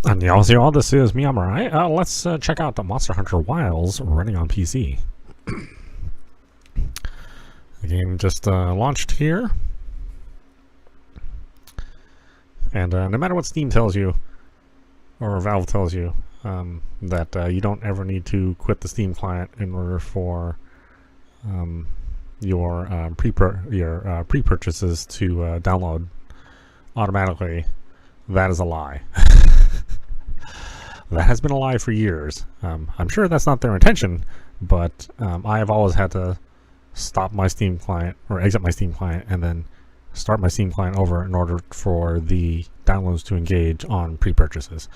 Annyeonghaseyo, this is meowmurai. Let's check out the Monster Hunter Wilds running on PC. The game just launched here. And no matter what Steam tells you, or Valve tells you, that you don't ever need to quit the Steam client in order for your pre-purchases to download automatically, that is a lie. That has been a lie for years. I'm sure that's not their intention, but I have always had to stop my Steam client or exit my Steam client and then start my Steam client over in order for the downloads to engage on pre-purchases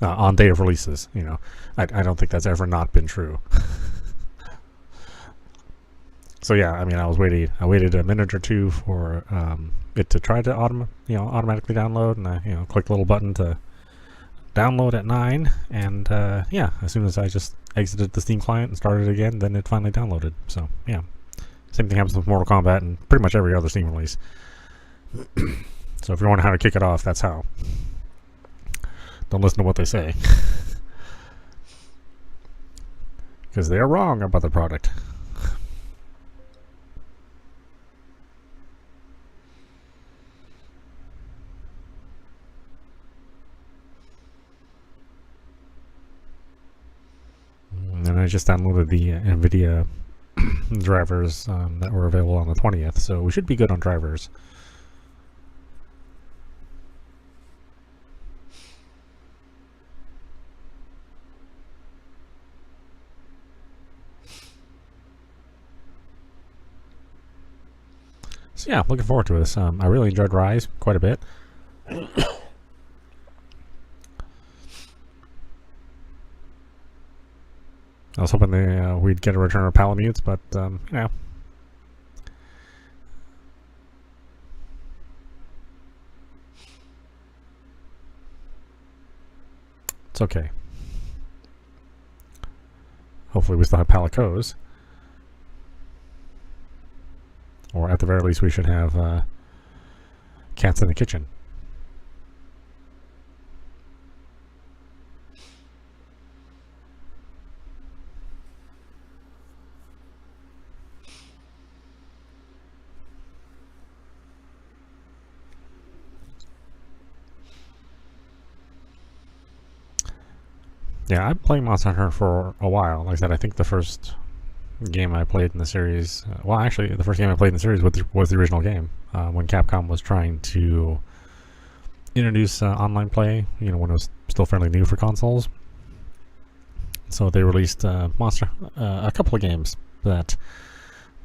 on day of releases. You know, I don't think that's ever not been true. So yeah, I mean, I waited a minute or two for it to try to automatically download, and I clicked the little button to download at 9, and yeah, as soon as I just exited the Steam client and started again, then it finally downloaded. So yeah, same thing happens with Mortal Kombat and pretty much every other Steam release. So if you're wondering how to kick it off, that's how. Don't listen to what they say, because they are wrong about the product. And I just downloaded the NVIDIA drivers that were available on the 20th, so we should be good on drivers. So yeah, looking forward to this. I really enjoyed Rise quite a bit. I was hoping we'd get a return of Palamutes, but yeah. It's okay. Hopefully we still have Palicos. Or at the very least we should have cats in the kitchen. Yeah, I've been playing Monster Hunter for a while. Like I said, I think the first game I played in the series, well, actually, the first game I played in the series was the original game, when Capcom was trying to introduce online play, when it was still fairly new for consoles. So they released a couple of games that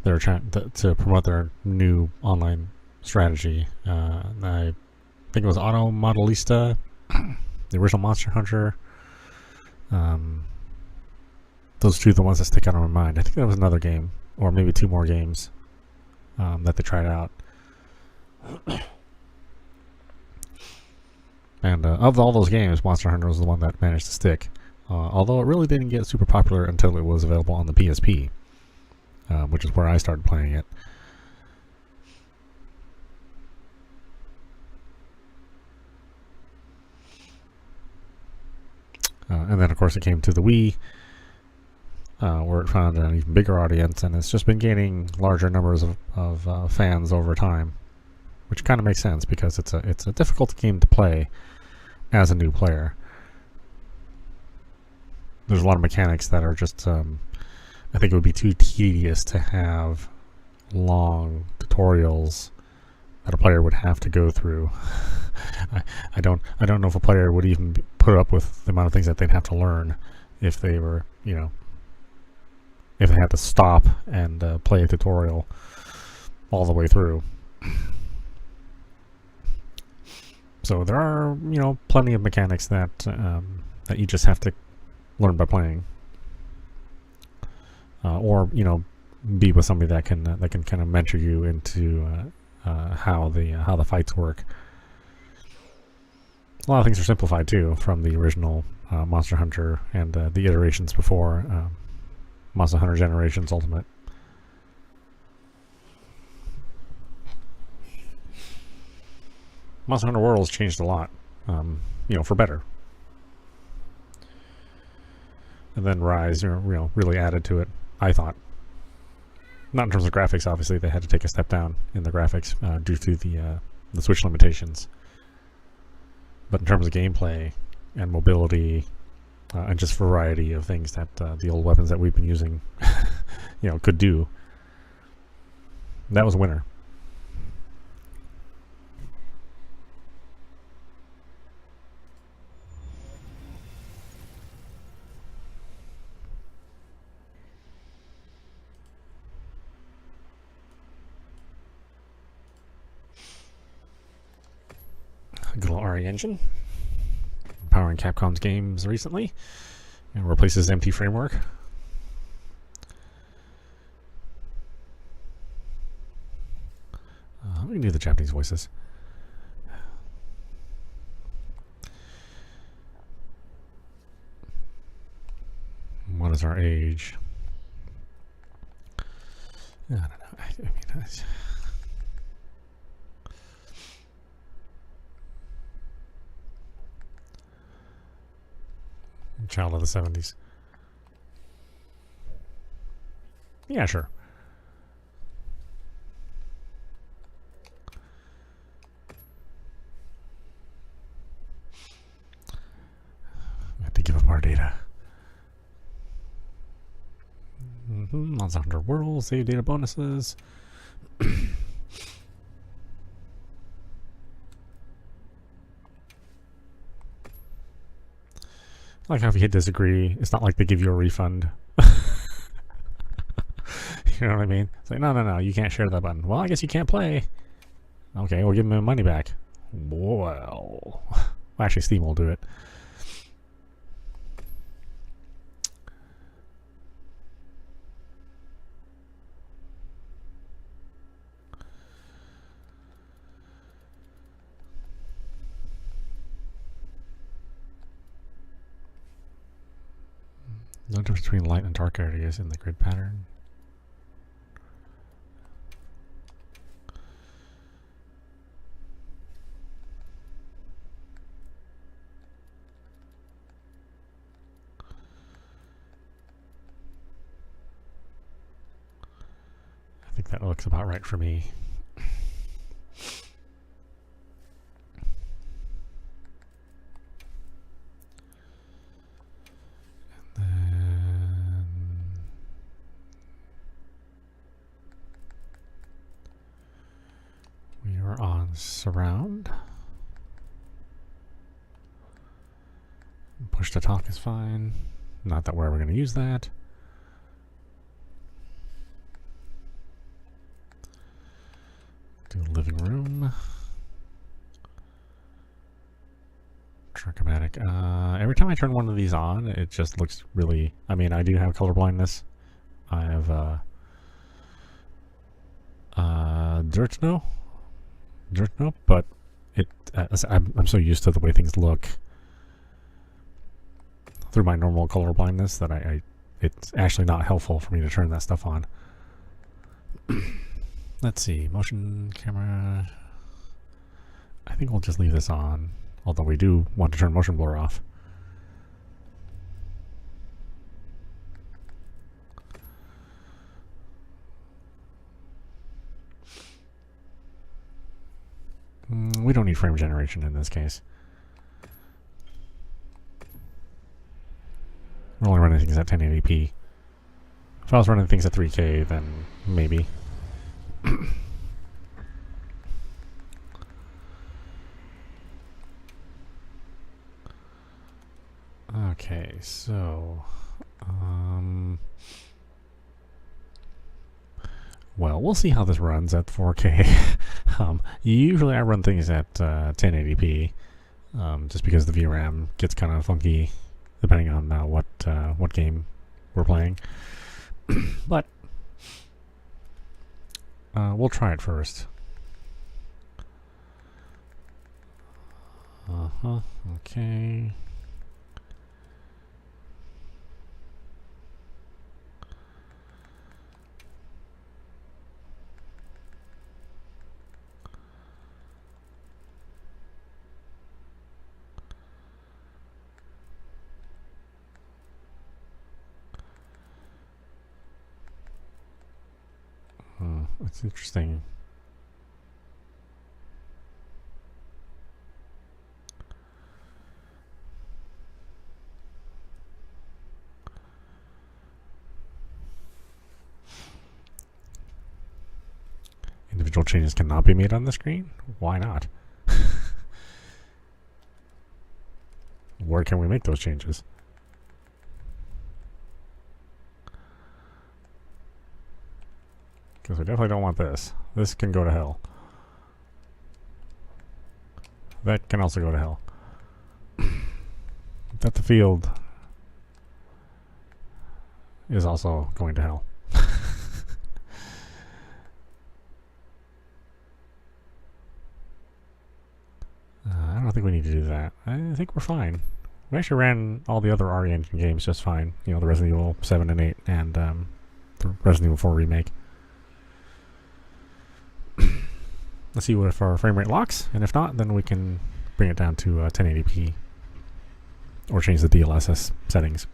they were trying to promote their new online strategy. I think it was Auto Modelista, the original Monster Hunter. Those two are the ones that stick out in my mind. I think there was another game, or maybe two more games that they tried out. And of all those games, Monster Hunter was the one that managed to stick. Although it really didn't get super popular until it was available on the PSP, which is where I started playing it. And then, of course, it came to the Wii, where it found an even bigger audience, and it's just been gaining larger numbers of fans over time, which kind of makes sense because it's a difficult game to play as a new player. There's a lot of mechanics that are just, I think it would be too tedious to have long tutorials that a player would have to go through. I don't know if a player would even put up with the amount of things that they'd have to learn if they were, if they had to stop and play a tutorial all the way through. So there are, plenty of mechanics that that you just have to learn by playing, or be with somebody that can kind of mentor you into how the fights work. A lot of things are simplified too from the original Monster Hunter and the iterations before Monster Hunter Generations Ultimate. Monster Hunter Worlds changed a lot, for better. And then Rise, really added to it, I thought. Not in terms of graphics, obviously. They had to take a step down in the graphics due to the Switch limitations. But in terms of gameplay and mobility and just variety of things that the old weapons that we've been using could do, that was a winner. Good old RE engine, powering Capcom's games recently, and replaces empty framework. We can do the Japanese voices. What is our age? I don't know. I mean, child of the 70s. Yeah, sure. We have to give up our data. Monster Hunter World, save data bonuses. Like how if you hit disagree, it's not like they give you a refund. You know what I mean? It's like, no, you can't share that button. Well, I guess you can't play. Okay, we'll give them money back. Well, actually, Steam will do it. No difference between light and dark areas in the grid pattern. I think that looks about right for me. Surround. Push to talk is fine. Not that we're ever going to use that. Do living room. Trichomatic. Every time I turn one of these on, it just looks really... I mean, I do have color blindness. I have dirt no, but I'm so used to the way things look through my normal color blindness that it's actually not helpful for me to turn that stuff on. Let's see, motion camera. I think we'll just leave this on, although we do want to turn motion blur off. We don't need frame generation in this case. We're only running things at 1080p. If I was running things at 3K, then maybe. Okay, so... well, we'll see how this runs at 4K. Usually I run things at 1080p, just because the VRAM gets kind of funky depending on what game we're playing. But we'll try it first. Okay. It's interesting. Individual changes cannot be made on the screen? Why not? Where can we make those changes? Because we definitely don't want this. This can go to hell. That can also go to hell. That the field is also going to hell. I don't think we need to do that. I think we're fine. We actually ran all the other RE Engine games just fine. You know, the Resident Evil 7 and 8 and the Resident Evil 4 remake. Let's see what if our frame rate locks, and if not, then we can bring it down to 1080p or change the DLSS settings.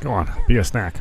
Go on, be a snack.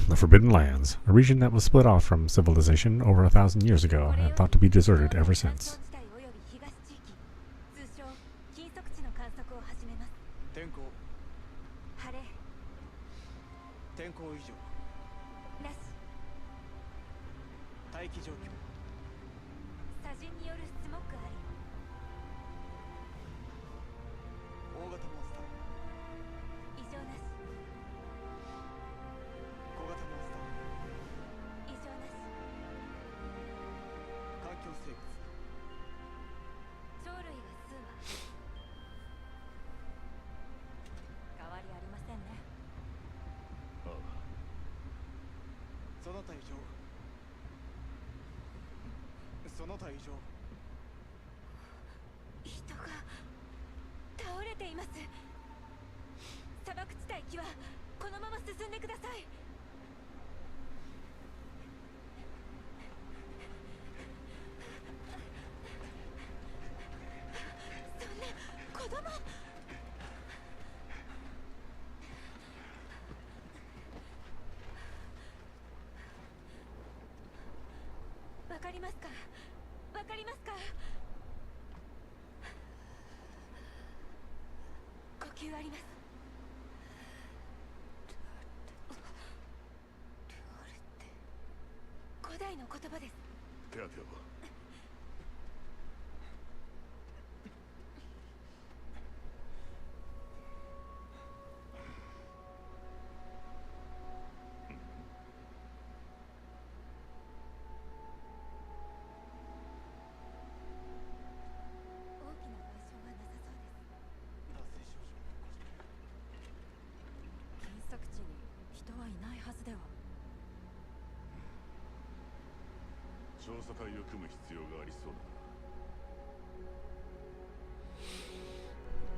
The Forbidden Lands, a region that was split off from civilization over 1,000 years ago and thought to be deserted ever since.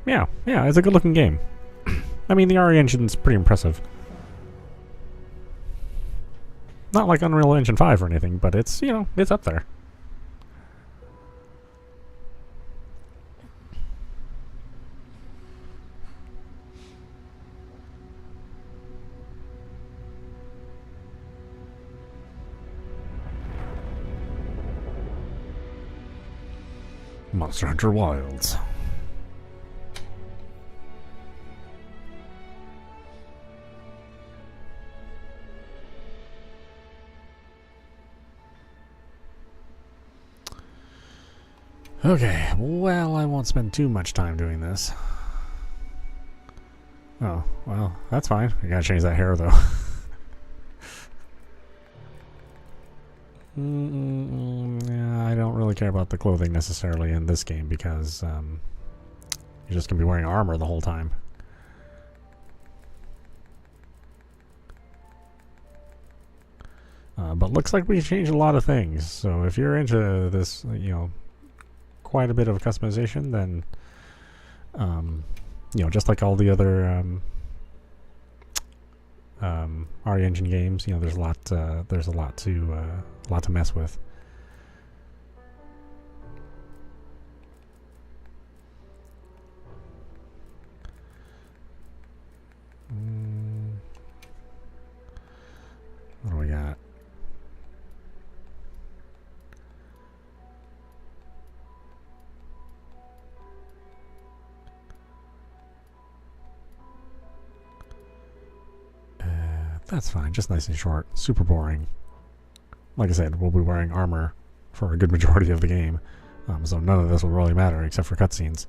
Yeah, it's a good looking game. I mean, the RE engine's pretty impressive. Not like Unreal Engine 5 or anything, but it's, you know, it's up there. Monster Hunter Wilds. Okay, well, I won't spend too much time doing this. Oh, well, that's fine. I gotta change that hair, though. Yeah, I don't really care about the clothing necessarily in this game because you're just gonna be wearing armor the whole time. But looks like we changed a lot of things. So if you're into this, you know, quite a bit of customization, then you know, just like all the other RE Engine games, you know, there's a lot to mess with. What do we got? That's fine, just nice and short. Super boring. Like I said, we'll be wearing armor for a good majority of the game, so none of this will really matter except for cutscenes.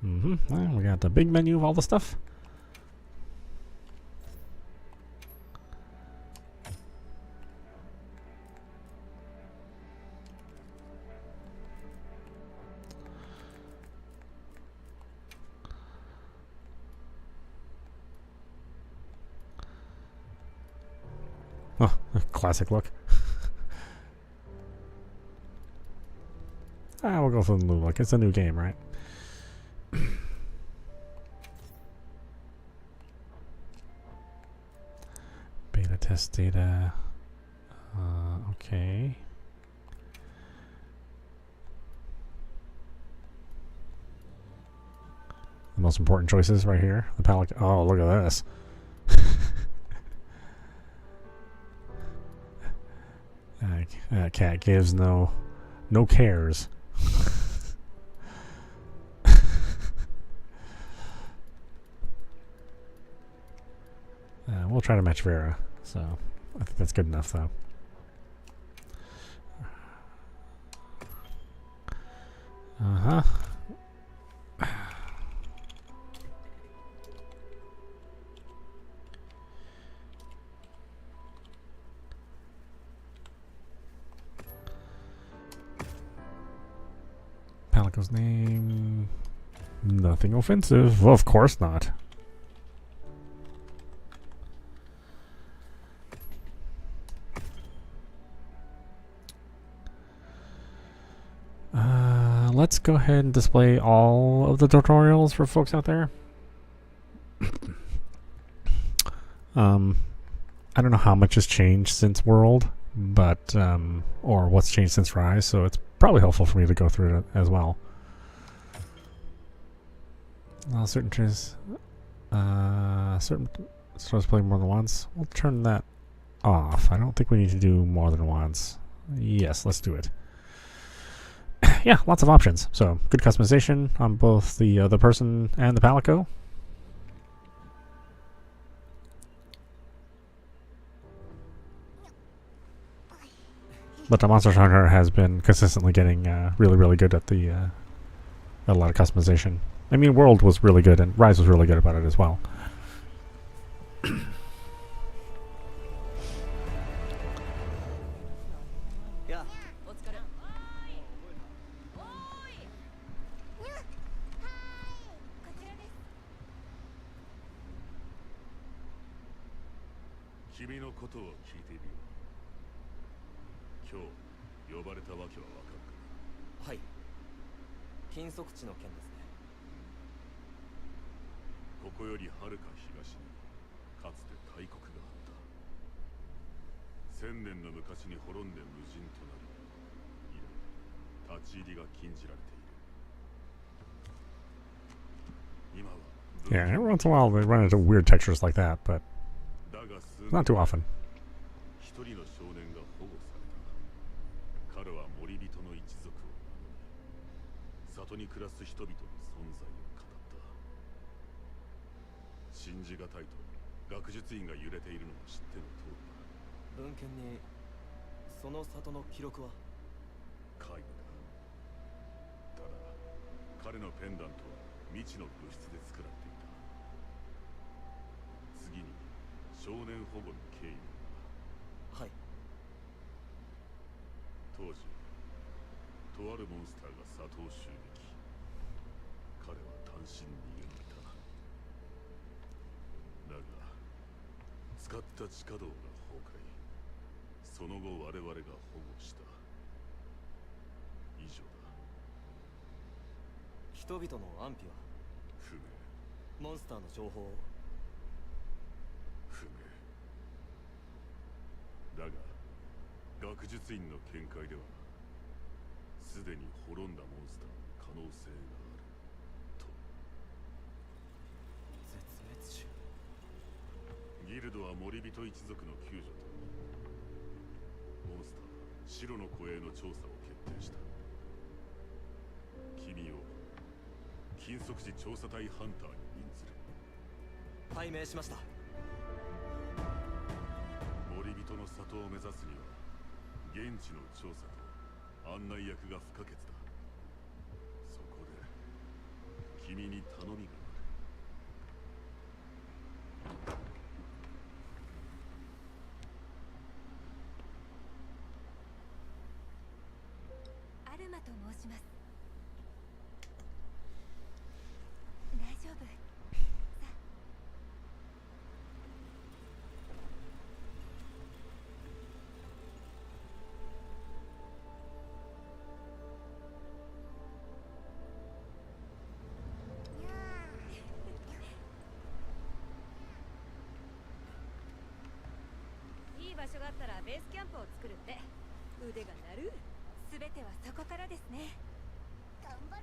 Well, we got the big menu of all the stuff. Oh, a classic look. We'll go for the new look. It's a new game, right? Beta test data. Okay. The most important choices right here. The palette. Oh, look at this. That cat gives no cares. We'll try to match Vera, so I think that's good enough, though. Palico's name. Nothing offensive. Well, of course not. Let's go ahead and display all of the tutorials for folks out there. I don't know how much has changed since World, but or what's changed since Rise, so it's probably helpful for me to go through it as well. Certain stores play more than once. We'll turn that off. I don't think we need to do more than once. Yes, let's do it. Yeah, lots of options. So good customization on both the person and the Palico. But the Monster Hunter has been consistently getting really, really good at a lot of customization. I mean, World was really good, and Rise was really good about it as well. はい。金属地の件ですね。ここよりはるか東にかつて大国があった。1000年の昔に滅んで無人となり、以来立ち入りが禁じられている。今は Yeah, every once in a while they run into weird textures like that, but だが数 not too often. 一人の少年が保護された。彼は森人の一族を名乗り、里に暮らす人々の存在を語った。信じがたいと学術院が揺れているのも知っての通りだ。文献にその里の記録は？皆無だ。ただ彼のペンダントは未知の物質で作られていた。次に少年保護の経緯だ。はい。当時とあるモンスターが里を襲撃。彼は単身逃げ延びた。だが使った地下道が崩壊。その後我々が保護した。以上だ。人々の安否は？不明。モンスターの情報を？不明だが学術院の見解ではすでに滅んだモンスターの可能性があると。絶滅種。ギルドは森人一族の救助とモンスター白の護衛の調査を決定した。君を金属地調査隊ハンターに任ずる。拝命しました。森人の里を目指すには現地の調査と案内役が不可欠だ。そこで君に頼みがある。アルマと申します。大丈夫。さあ。いい場所があったらベースキャンプを作るって。腕が鳴る。すべてはそこからですね。頑張ろう。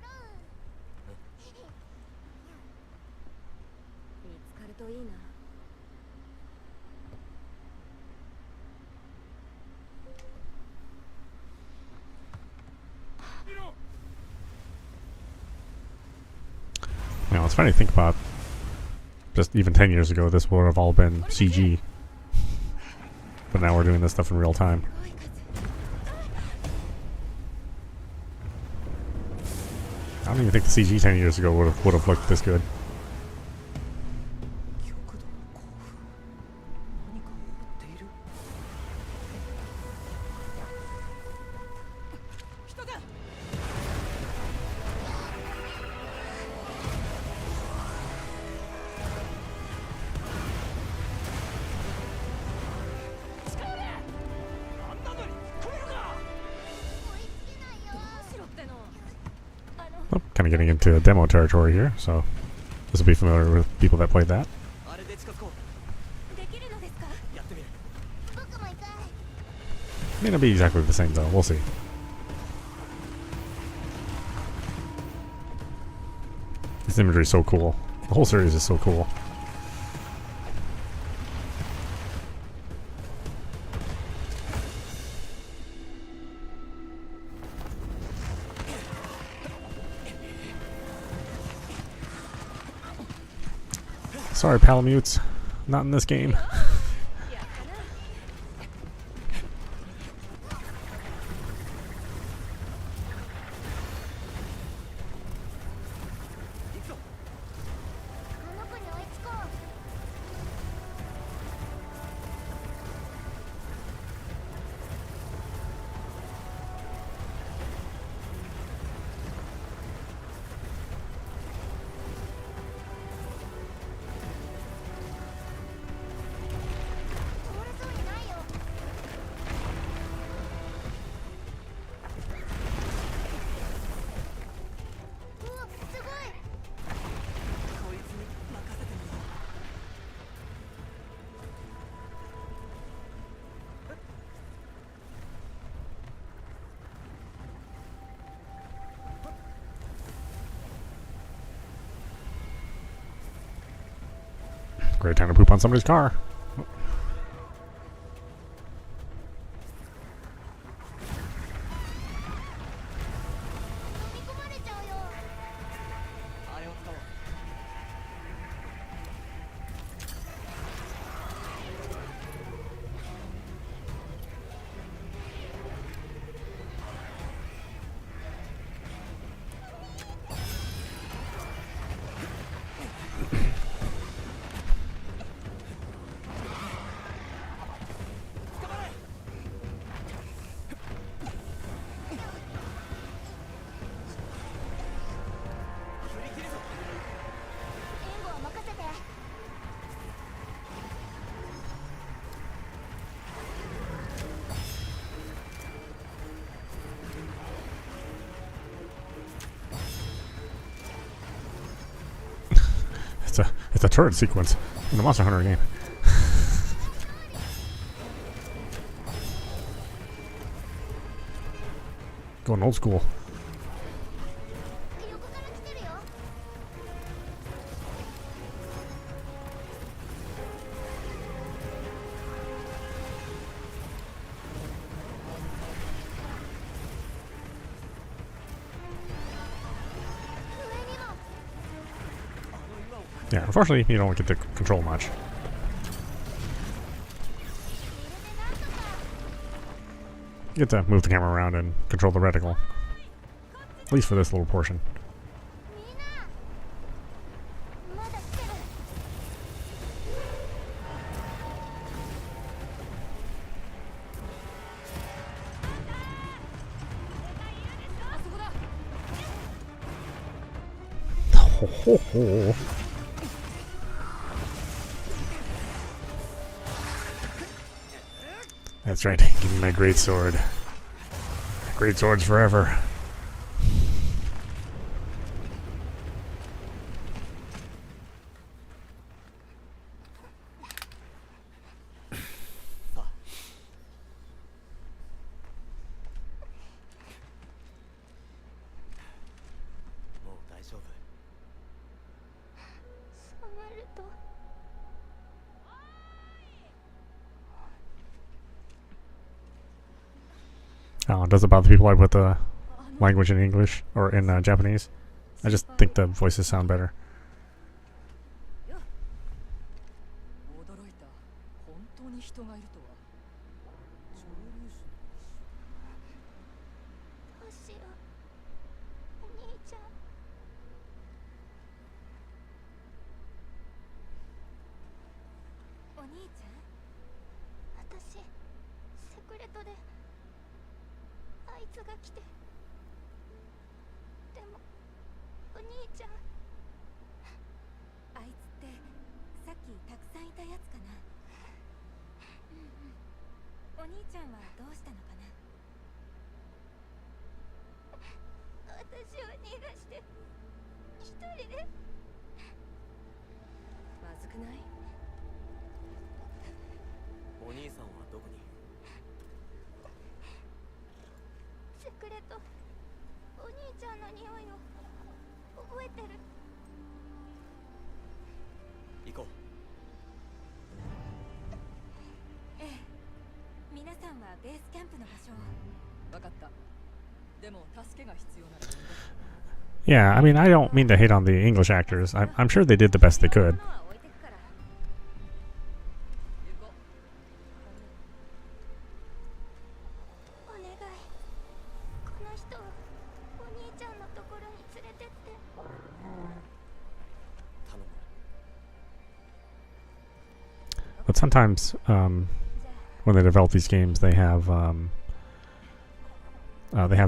見つかるといいな。You know, it's funny to think about. Just even 10 years ago, this would have all been CG. But now we're doing this stuff in real time. I don't even think the CG 10 years ago would have looked this good. 極度の興奮。何かを追っている。人だ。力で。あんなのに来れるか。どうしろっての。Oh, kind of getting into demo territory here, so this will be familiar with people that played that. あれで近づこう。できるのですか？やってみる。僕も行く。 May not be exactly the same though, we'll see. This imagery is so cool. The whole series is so cool. Sorry, Palamutes. Not in this game. Great time to poop on somebody's car. 飲み込まれちゃうよ。あれを使おう。 援護は任せて。 It's a turret sequence in the Monster Hunter game. Going old school. 横から来てるよ。 上にも。 Yeah, unfortunately, you don't get to control much. 入れてなんとか。 You get to move the camera around and control the reticle. At least for this little portion. みんな。まだ来てる。 あそこだ。 Ho, ho, ho. That's right. Give me my great sword. Great swords forever. Does it bother people I put the language in English or in Japanese? I just think the voices sound better. 驚いた。本当に人がいるとは。蒸留酒。どうしよう。お兄ちゃん。お兄ちゃん。私セクレトであいつが来て。でもお兄ちゃん。あいつってさっきたくさんいたやつかな。お兄ちゃんはどうしたのかな。私を逃がして一人で。まずくない？お兄さんはどこに？セクレトお兄ちゃんの匂いを覚えてる。行こう。ええ。皆さんはベースキャンプの場所を。わかった。でも助けが必要なら呼んで。 Yeah, I mean, I don't mean to hate on the English actors. I'm sure they did the best they could. 物は置いてくから。行こお願いこの人をお兄ちゃんのところに連れてって。う。頼む。 But sometimes, when they develop these games, they have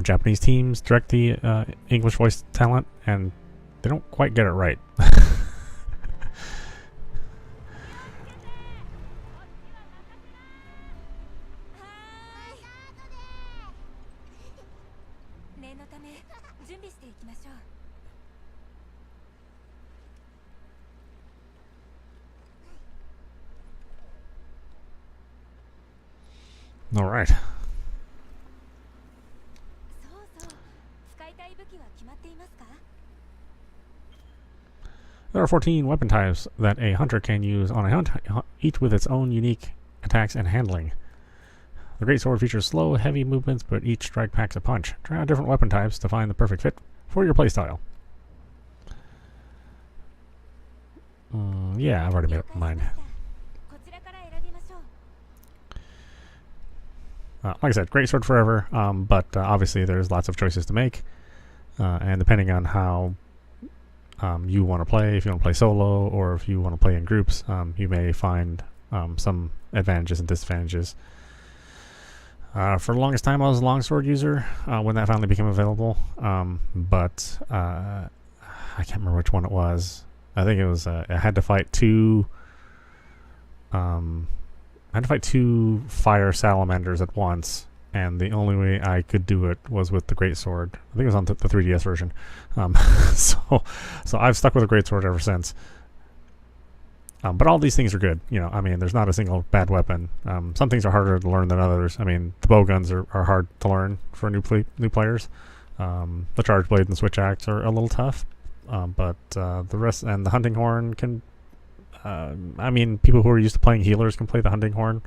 Japanese teams direct the English voice talent, and they don't quite get it right. 念のため準備していきましょう。 All right. そうそう。使いたい武器は決まっていますか？ There are 14 weapon types that a hunter can use on a hunt, each with its own unique attacks and handling. The greatsword features slow, heavy movements, but each strike packs a punch. Try out different weapon types to find the perfect fit for your playstyle. Yeah, I've already made up mine. こちらから選びましょう。 Like I said, greatsword forever, but obviously there's lots of choices to make, and depending on how you want to play, if you want to play solo or if you want to play in groups, you may find some advantages and disadvantages. For the longest time, I was a longsword user when that finally became available, but I can't remember which one it was. I think it was I had to fight two fire salamanders at once, and the only way I could do it was with the greatsword. I think it was on the 3DS version. So I've stuck with the greatsword ever since. But all these things are good. You know, I mean, there's not a single bad weapon. Some things are harder to learn than others. I mean, the bow guns are hard to learn for new players. The charge blade and switch axe are a little tough. But the rest, and the hunting horn can, I mean, people who are used to playing healers can play the hunting horn.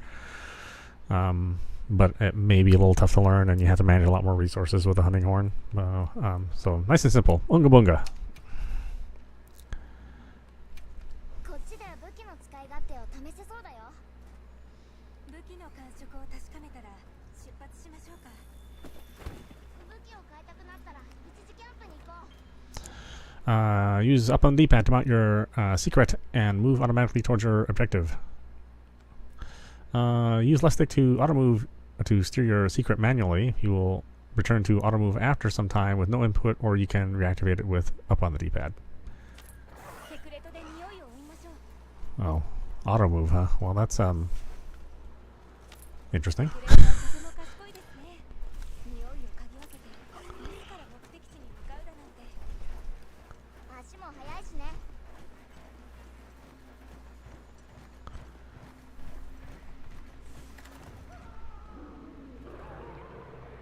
But it may be a little tough to learn, and you have to manage a lot more resources with the hunting horn. So nice and simple. Unga bunga. こっちで武器の使い勝手を試せそうだよ。武器の感触を確かめたら出発しましょうか。武器を変えたくなったら一時キャンプに行こう。 Use up on the D-pad to mount your secret and move automatically towards your objective. Use left stick to auto move to steer your secret manually. You will return to auto move after some time with no input, or you can reactivate it with up on the D-pad. セクレトで匂いを追いましょう。 Oh, auto move, huh? Well, that's interesting. セクレトはとても賢いですね。匂いを嗅ぎ分けて自ら目的地に向かうだなんて。足も速いしね。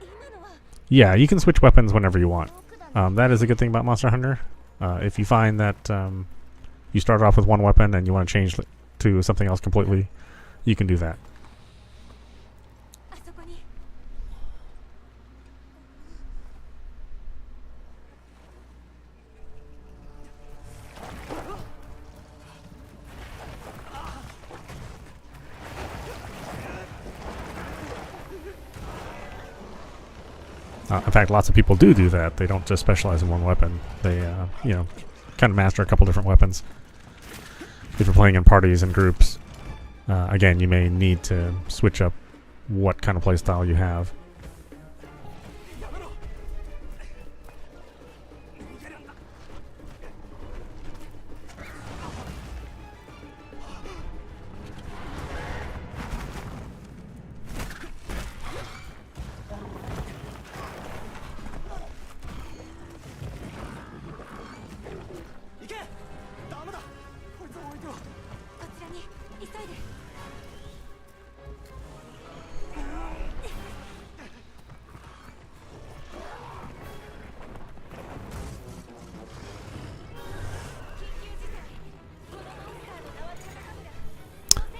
今のは Yeah, you can switch weapons whenever you want. That is a good thing about Monster Hunter. If you find that you start off with one weapon and you want to change to something else completely, you can do that. あそこに。 In fact, lots of people do that. They don't just specialize in one weapon. They, you know, kind of master a couple different weapons. If you're playing in parties and groups, again, you may need to switch up what kind of playstyle you have.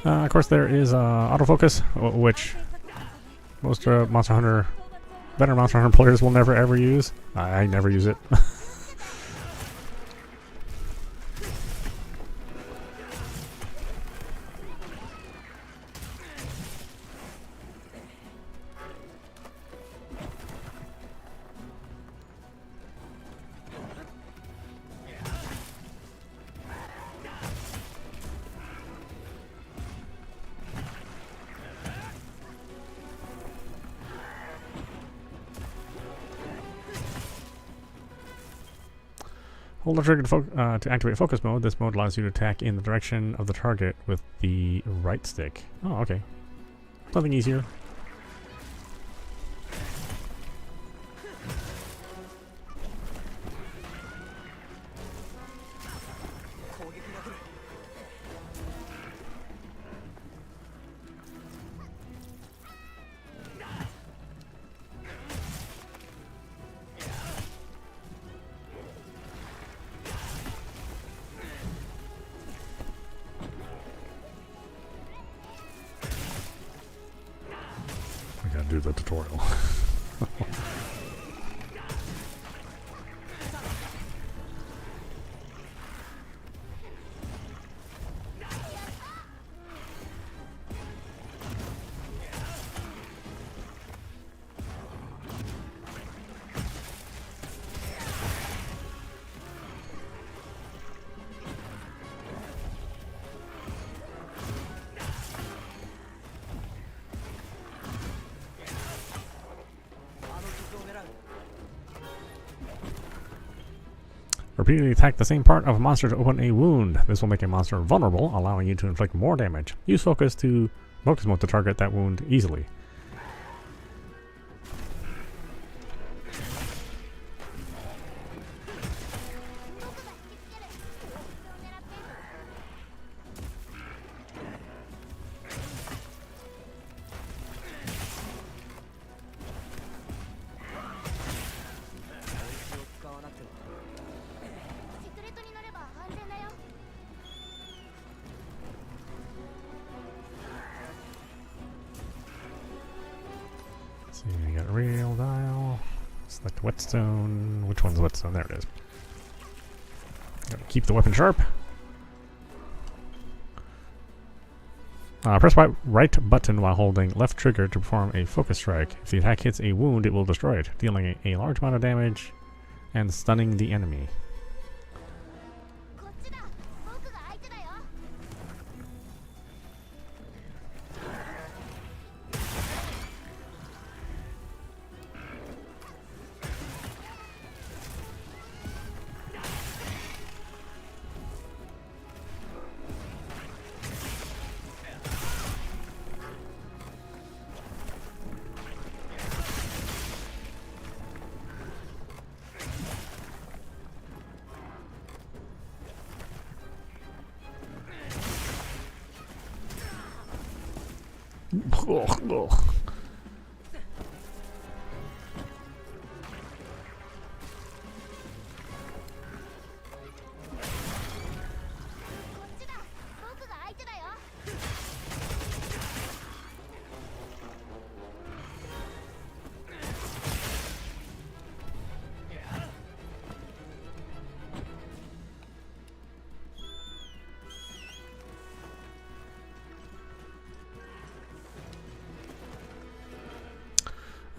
Of course, there is autofocus, which most veteran Monster Hunter players will never ever use. I never use it. Hold the trigger to activate focus mode. This mode allows you to attack in the direction of the target with the right stick. Oh, okay. Something easier. do the tutorial. Repeatedly attack the same part of a monster to open a wound. This will make a monster vulnerable, allowing you to inflict more damage. Use focus mode to target that wound easily. See, you got real dial. Select whetstone. Which one's whetstone? There it is. Gotta keep the weapon sharp. Press right button while holding left trigger to perform a focus strike. If the attack hits a wound, it will destroy it, dealing a large amount of damage and stunning the enemy. Ugh.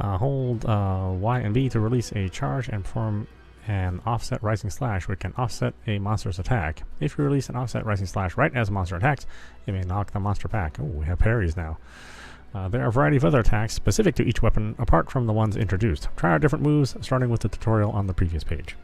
Hold Y and B to release a charge and perform an offset rising slash, which can offset a monster's attack. If you release an offset rising slash right as a monster attacks, it may knock the monster back. Oh, we have parries now. There are a variety of other attacks specific to each weapon apart from the ones introduced. Try out different moves, starting with the tutorial on the previous page.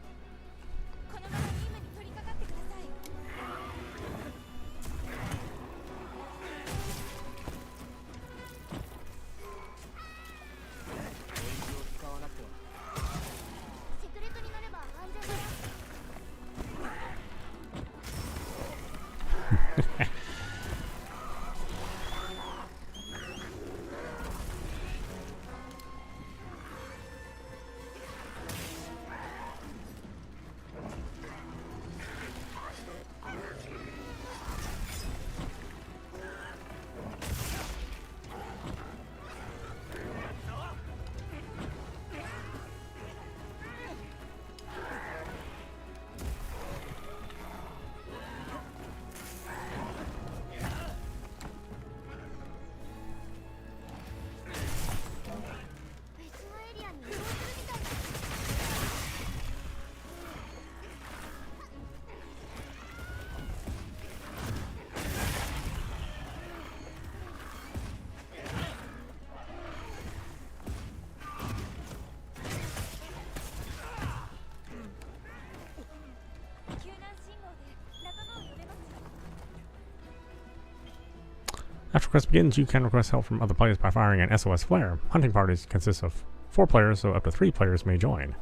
After quest begins, you can request help from other players by firing an SOS flare. Hunting parties consist of 4 players, so up to 3 players may join.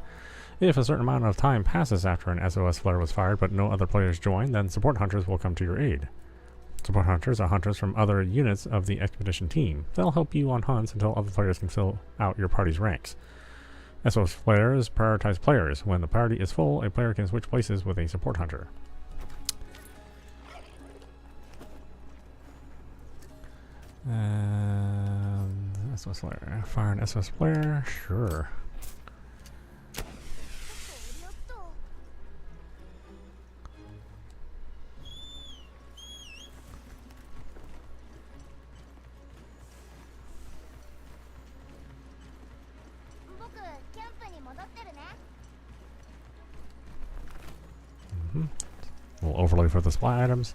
If a certain amount of time passes after an SOS flare was fired but no other players join, then support hunters will come to your aid. Support hunters are hunters from other units of the expedition team. They'll help you on hunts until other players can fill out your party's ranks. SOS flares prioritize players. When the party is full, a player can switch places with a support hunter. And SOS flare. Fire an SOS flare? Sure. やっと僕キャンプに戻ってるね We'll overlay for the supply items.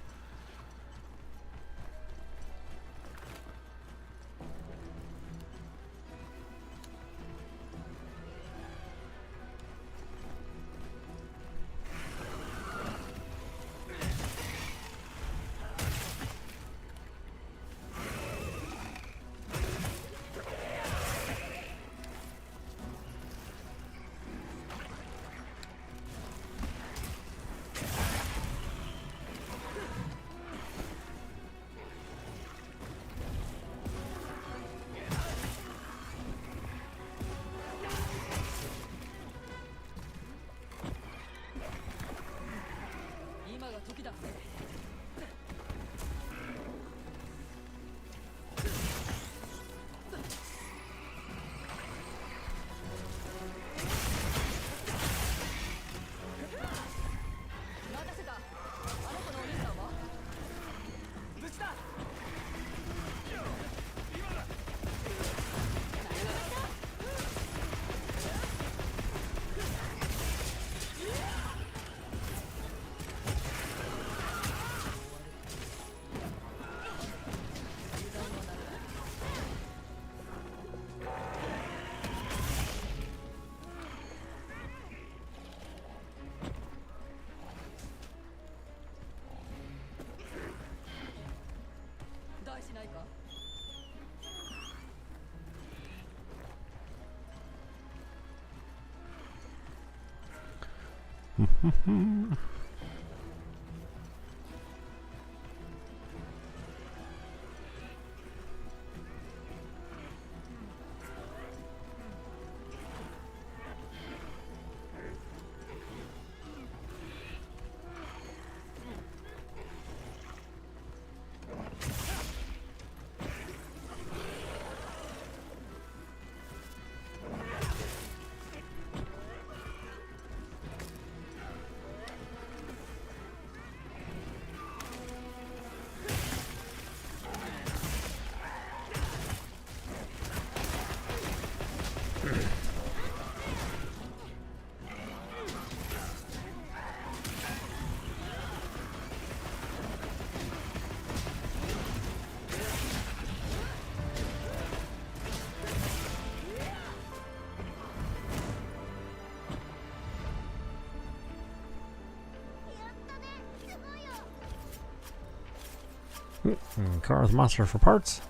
Car's monster for parts.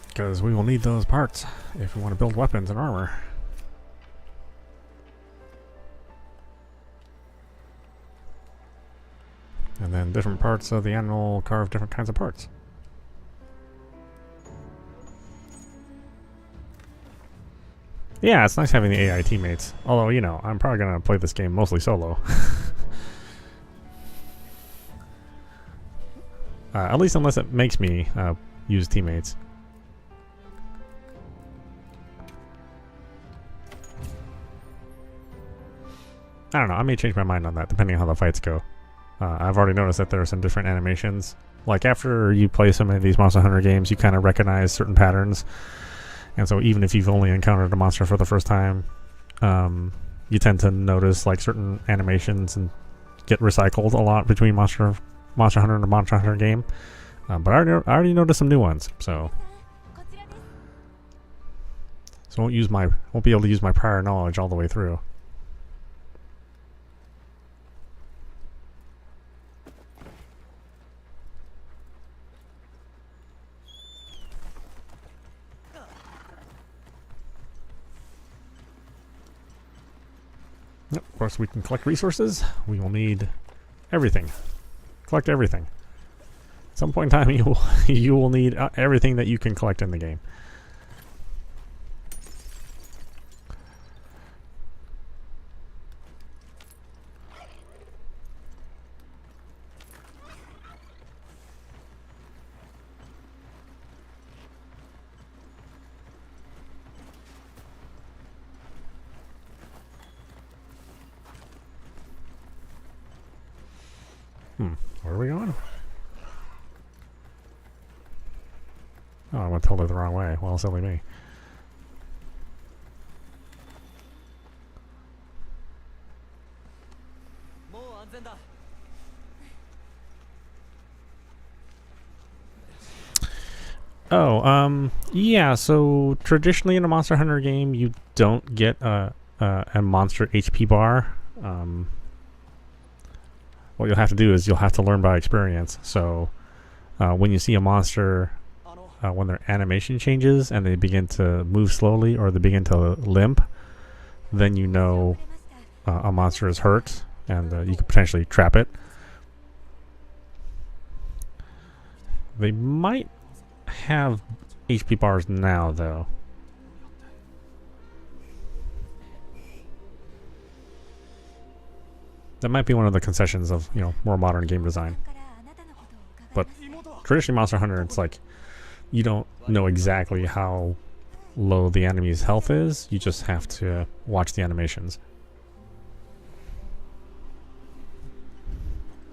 Because we will need those parts if we want to build weapons and armor. And then different parts of the animal carve different kinds of parts. Yeah, it's nice having the AI teammates. Although, you know, I'm probably going to play this game mostly solo. At least unless it makes me use teammates. I don't know, I may change my mind on that depending on how the fights go. I've already noticed that there are some different animations. Like after you play some of these Monster Hunter games, you kind of recognize certain patterns. And so even if you've only encountered a monster for the first time, you tend to notice like certain animations and get recycled a lot between Monster Hunter and a Monster Hunter game. But I already noticed some new ones, so won't be able to use my prior knowledge all the way through. Yep, of course, we can collect resources. We will need everything. Collect everything. At some point in time, you will need everything that you can collect in the game. Where are we going? Oh, I went totally the wrong way. Well, silly me. Oh, yeah. So traditionally in a Monster Hunter game, you don't get a monster HP bar. What you'll have to do is you'll have to learn by experience. So when you see a monster, when their animation changes and they begin to move slowly or they begin to limp, then you know a monster is hurt and you could potentially trap it. They might have HP bars now, though. That might be one of the concessions of, more modern game design. But traditionally Monster Hunter, it's like you don't know exactly how low the enemy's health is. You just have to watch the animations.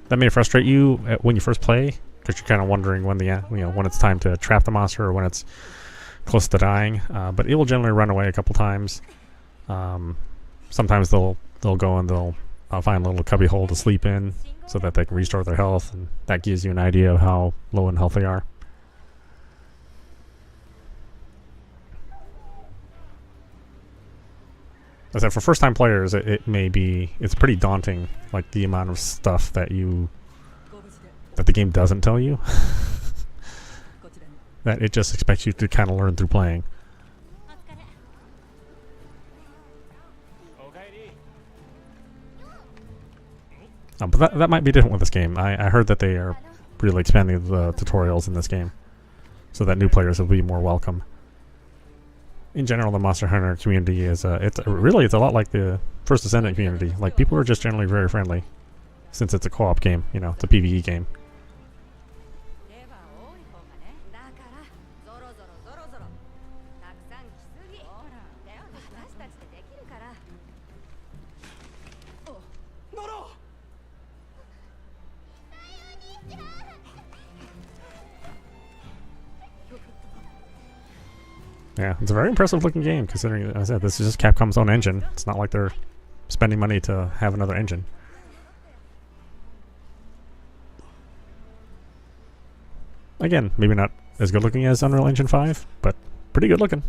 That may frustrate you when you first play, because you're kind of wondering when when it's time to trap the monster or when it's close to dying. But it will generally run away a couple times. Sometimes they'll go and they'll find a little cubby hole to sleep in so that they can restore their health, and that gives you an idea of how low in health they are. As I said, for first-time players, it's pretty daunting, like the amount of stuff that the game doesn't tell you. That it just expects you to kind of learn through playing. But that might be different with this game. I heard that they are really expanding the tutorials in this game, so that new players will be more welcome. In general, the Monster Hunter community is it's a lot like the First Descendant community. Like, people are just generally very friendly, since it's a co-op game. It's a PvE game. Yeah, it's a very impressive looking game, considering, as I said, this is just Capcom's own engine. It's not like they're spending money to have another engine. Again, maybe not as good looking as Unreal Engine 5, but pretty good looking.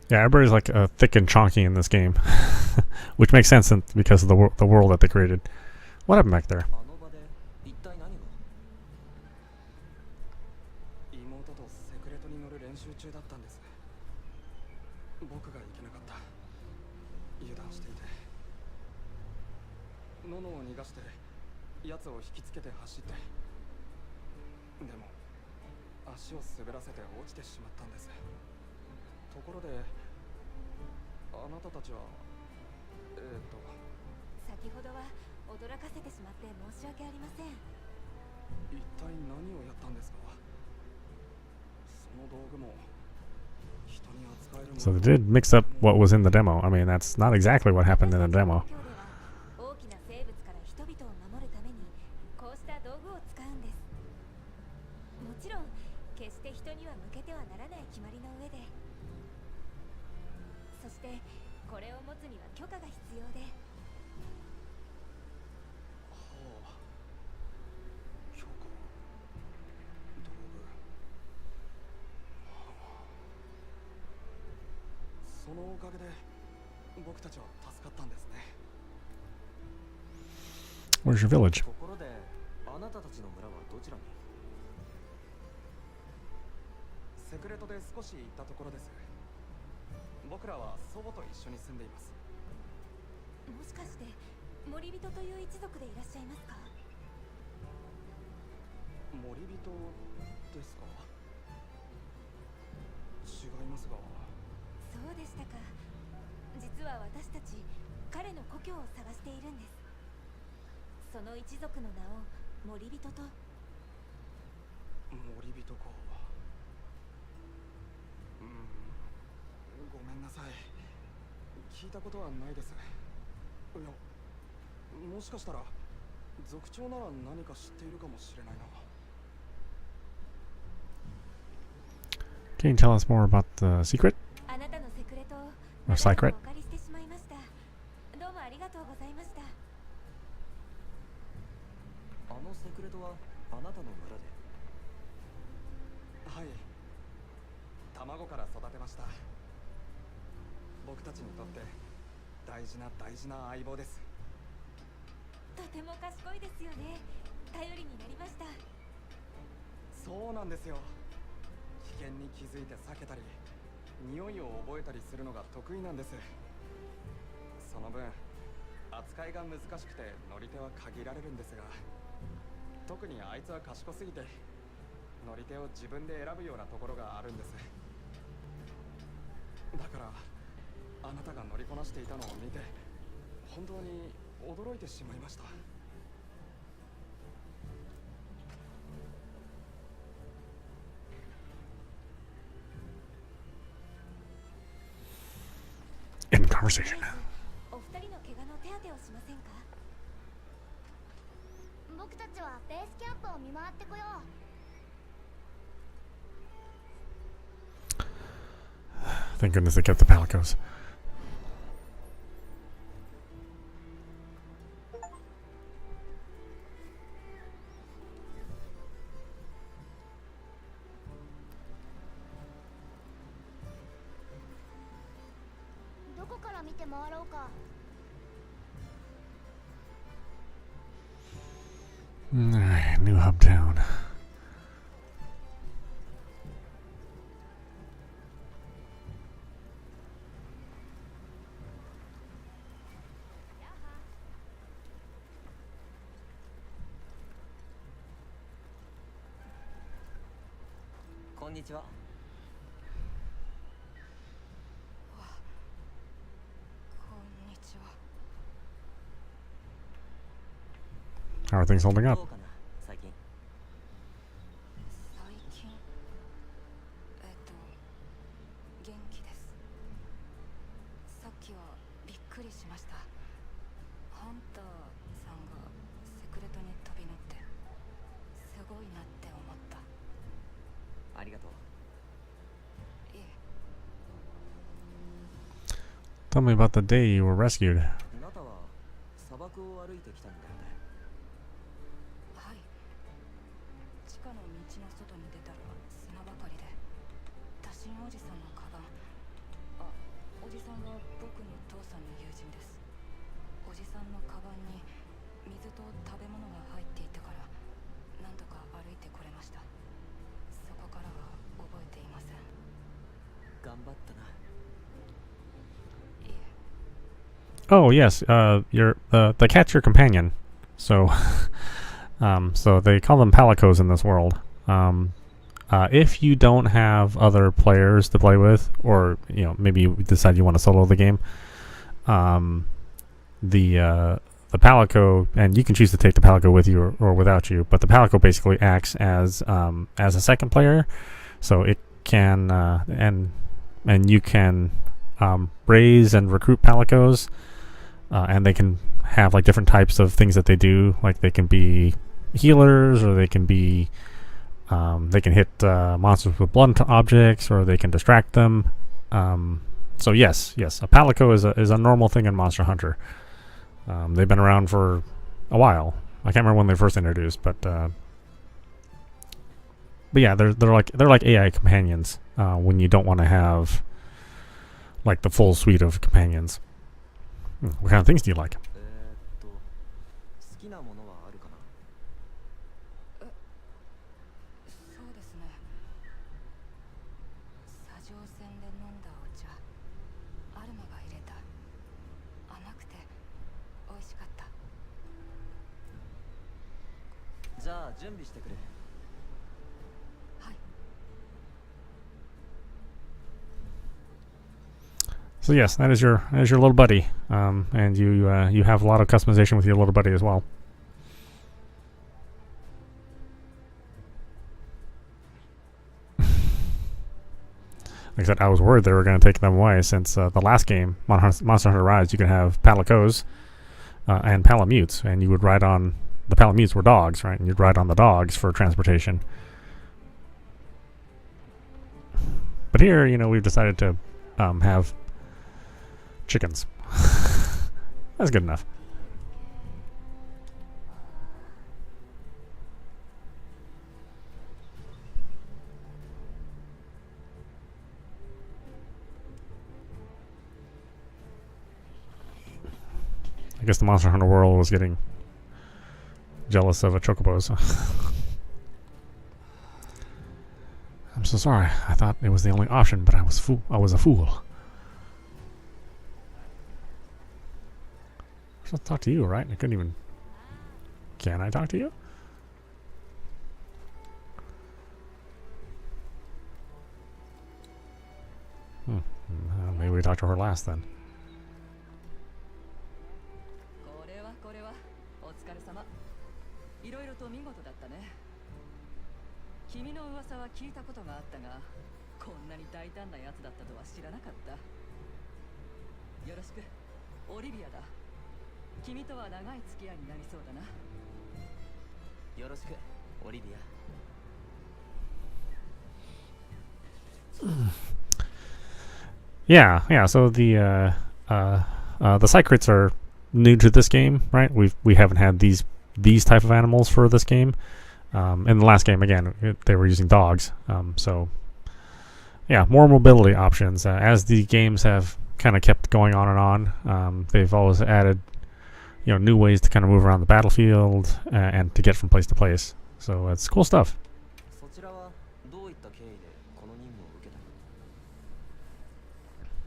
Yeah, everybody's like thick and chonky in this game, which makes sense because of the world that they created. What happened back there? So they did mix up what was in the demo. I mean, that's not exactly what happened in the demo. Where's your village? もしかして森人という一族でいらっしゃいますか？森人ですか？違いますが。そうでしたか。実は私たち彼の故郷を探しているんです。その一族の名を森人と。森人か。ごめんなさい。聞いたことはないです。いや、もしかしたら族長なら何か知っているかもしれないな。Can you tell us more about the secret? あなたのセクレトを Or secret? お借りしてしまいました。どうもありがとうございました。あのセクレトはあなたの村で？はい。卵から育てました。僕たちにとって大事な相棒です。とても賢いですよね。頼りになりました。そうなんですよ。危険に気づいて避けたり、匂いを覚えたりするのが得意なんです。その分扱いが難しくて乗り手は限られるんですが、特にあいつは賢すぎて乗り手を自分で選ぶようなところがあるんです。だからあなたが乗りこなしていたのを見て本当に驚いてしまいました。In conversation. お二人の怪我の手当てをしませんか？僕たちはベースキャンプを見回ってこよう。 Thank goodness they kept the palicos. どこから見て回ろうか。Alright, new hub town. こんにちは。こんにちは。 How are things holding ど up? うかな最近？最近元気です。さっきはびっくりしました。ハンターさんがセクレトに飛び乗ってすごいなって思った。ありがとう。いえ、 Tell me about the day you were rescued. あなたは砂漠を歩いてきたんだよね。はい。地下の道の外に出たら砂ばかりで、多神おじさんのカバン。あ、おじさんは僕の父さんの友人です。おじさんのカバンに水と食べ物が入っていたからなんとか歩いてこれました。そこからは覚えていません。頑張ったな。いえ、 Oh yes, your the cat's your companion. So, so they call them palicos in this world. If you don't have other players to play with, or maybe you decide you want to solo the game, the palico, and you can choose to take the palico with you or without you. But the palico basically acts as a second player, so it can and you can raise and recruit palicos. And they can have like different types of things that they do. Like they can be healers, or they can be they can hit monsters with blunt objects, or they can distract them. So yes, a palico is a normal thing in Monster Hunter. They've been around for a while. I can't remember when they first introduced, but yeah, they're like AI companions when you don't want to have like the full suite of companions. What kind of things do you like? 好きなものはあるかな？そうですね。砂上船で飲んだお茶、アルマが入れた甘くてあ準備してくれ。はい。 So yes, that is your little buddy, and you have a lot of customization with your little buddy as well. Like I said, I was worried they were going to take them away since the last game, Monster Hunter Rise, you can have Palicos and Palamutes, and you would ride on the Palamutes were dogs, right? And you'd ride on the dogs for transportation. But here, we've decided to have chickens. That's good enough. I guess the Monster Hunter world was getting jealous of a chocobos. I'm so sorry. I thought it was the only option, but I was a fool. I'm supposed to talk to you, right? I couldn't even. Can I talk to you? Maybe we talked to her last then. これはお疲れ様。いろいろと見事だったね。君の噂は聞いたことがあったが、こんなに大胆なやつだったとは知らなかった。よろしく、オリビアだ。君とは長い付き合いになりそうだな。よろしく、オリビア。Yeah. So the side crits are new to this game, right? We haven't had these type of animals for this game. In the last game, again, they were using dogs. So yeah, more mobility options as the games have kind of kept going on and on. They've always added new ways to kind of move around the battlefield and to get from place to place. So it's cool stuff. そちらはどういった経緯でこの任務を受けたの？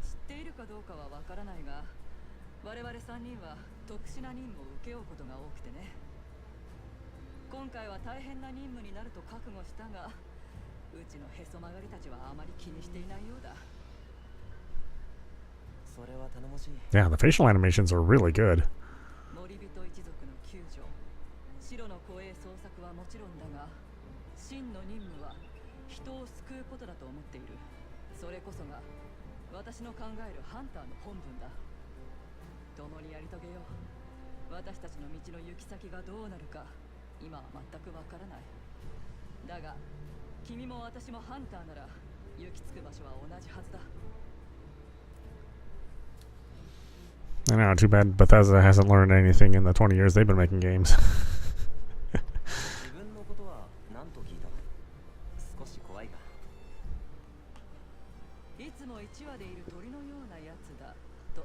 知っているかどうかはわからないが、我々3人は特殊な任務を受け負うことが多くてね。今回は大変な任務になると覚悟したが、うちのへそ曲がりたちはあまり気にしていないようだ。それは頼もしい。 Yeah, the facial animations are really good. 森人一族の救助、白の護衛捜索はもちろんだが、真の任務は人を救うことだと思っている。それこそが私の考えるハンターの本分だ。共にやり遂げよう。私たちの道の行き先がどうなるか今は全くわからない。だが君も私もハンターなら行き着く場所は同じはずだ。 I know, too bad Bethesda hasn't learned anything in the 20 years they've been making games. 自分のことは何と聞いた？少し怖いが。いつも1羽でいる鳥のようなやつだと。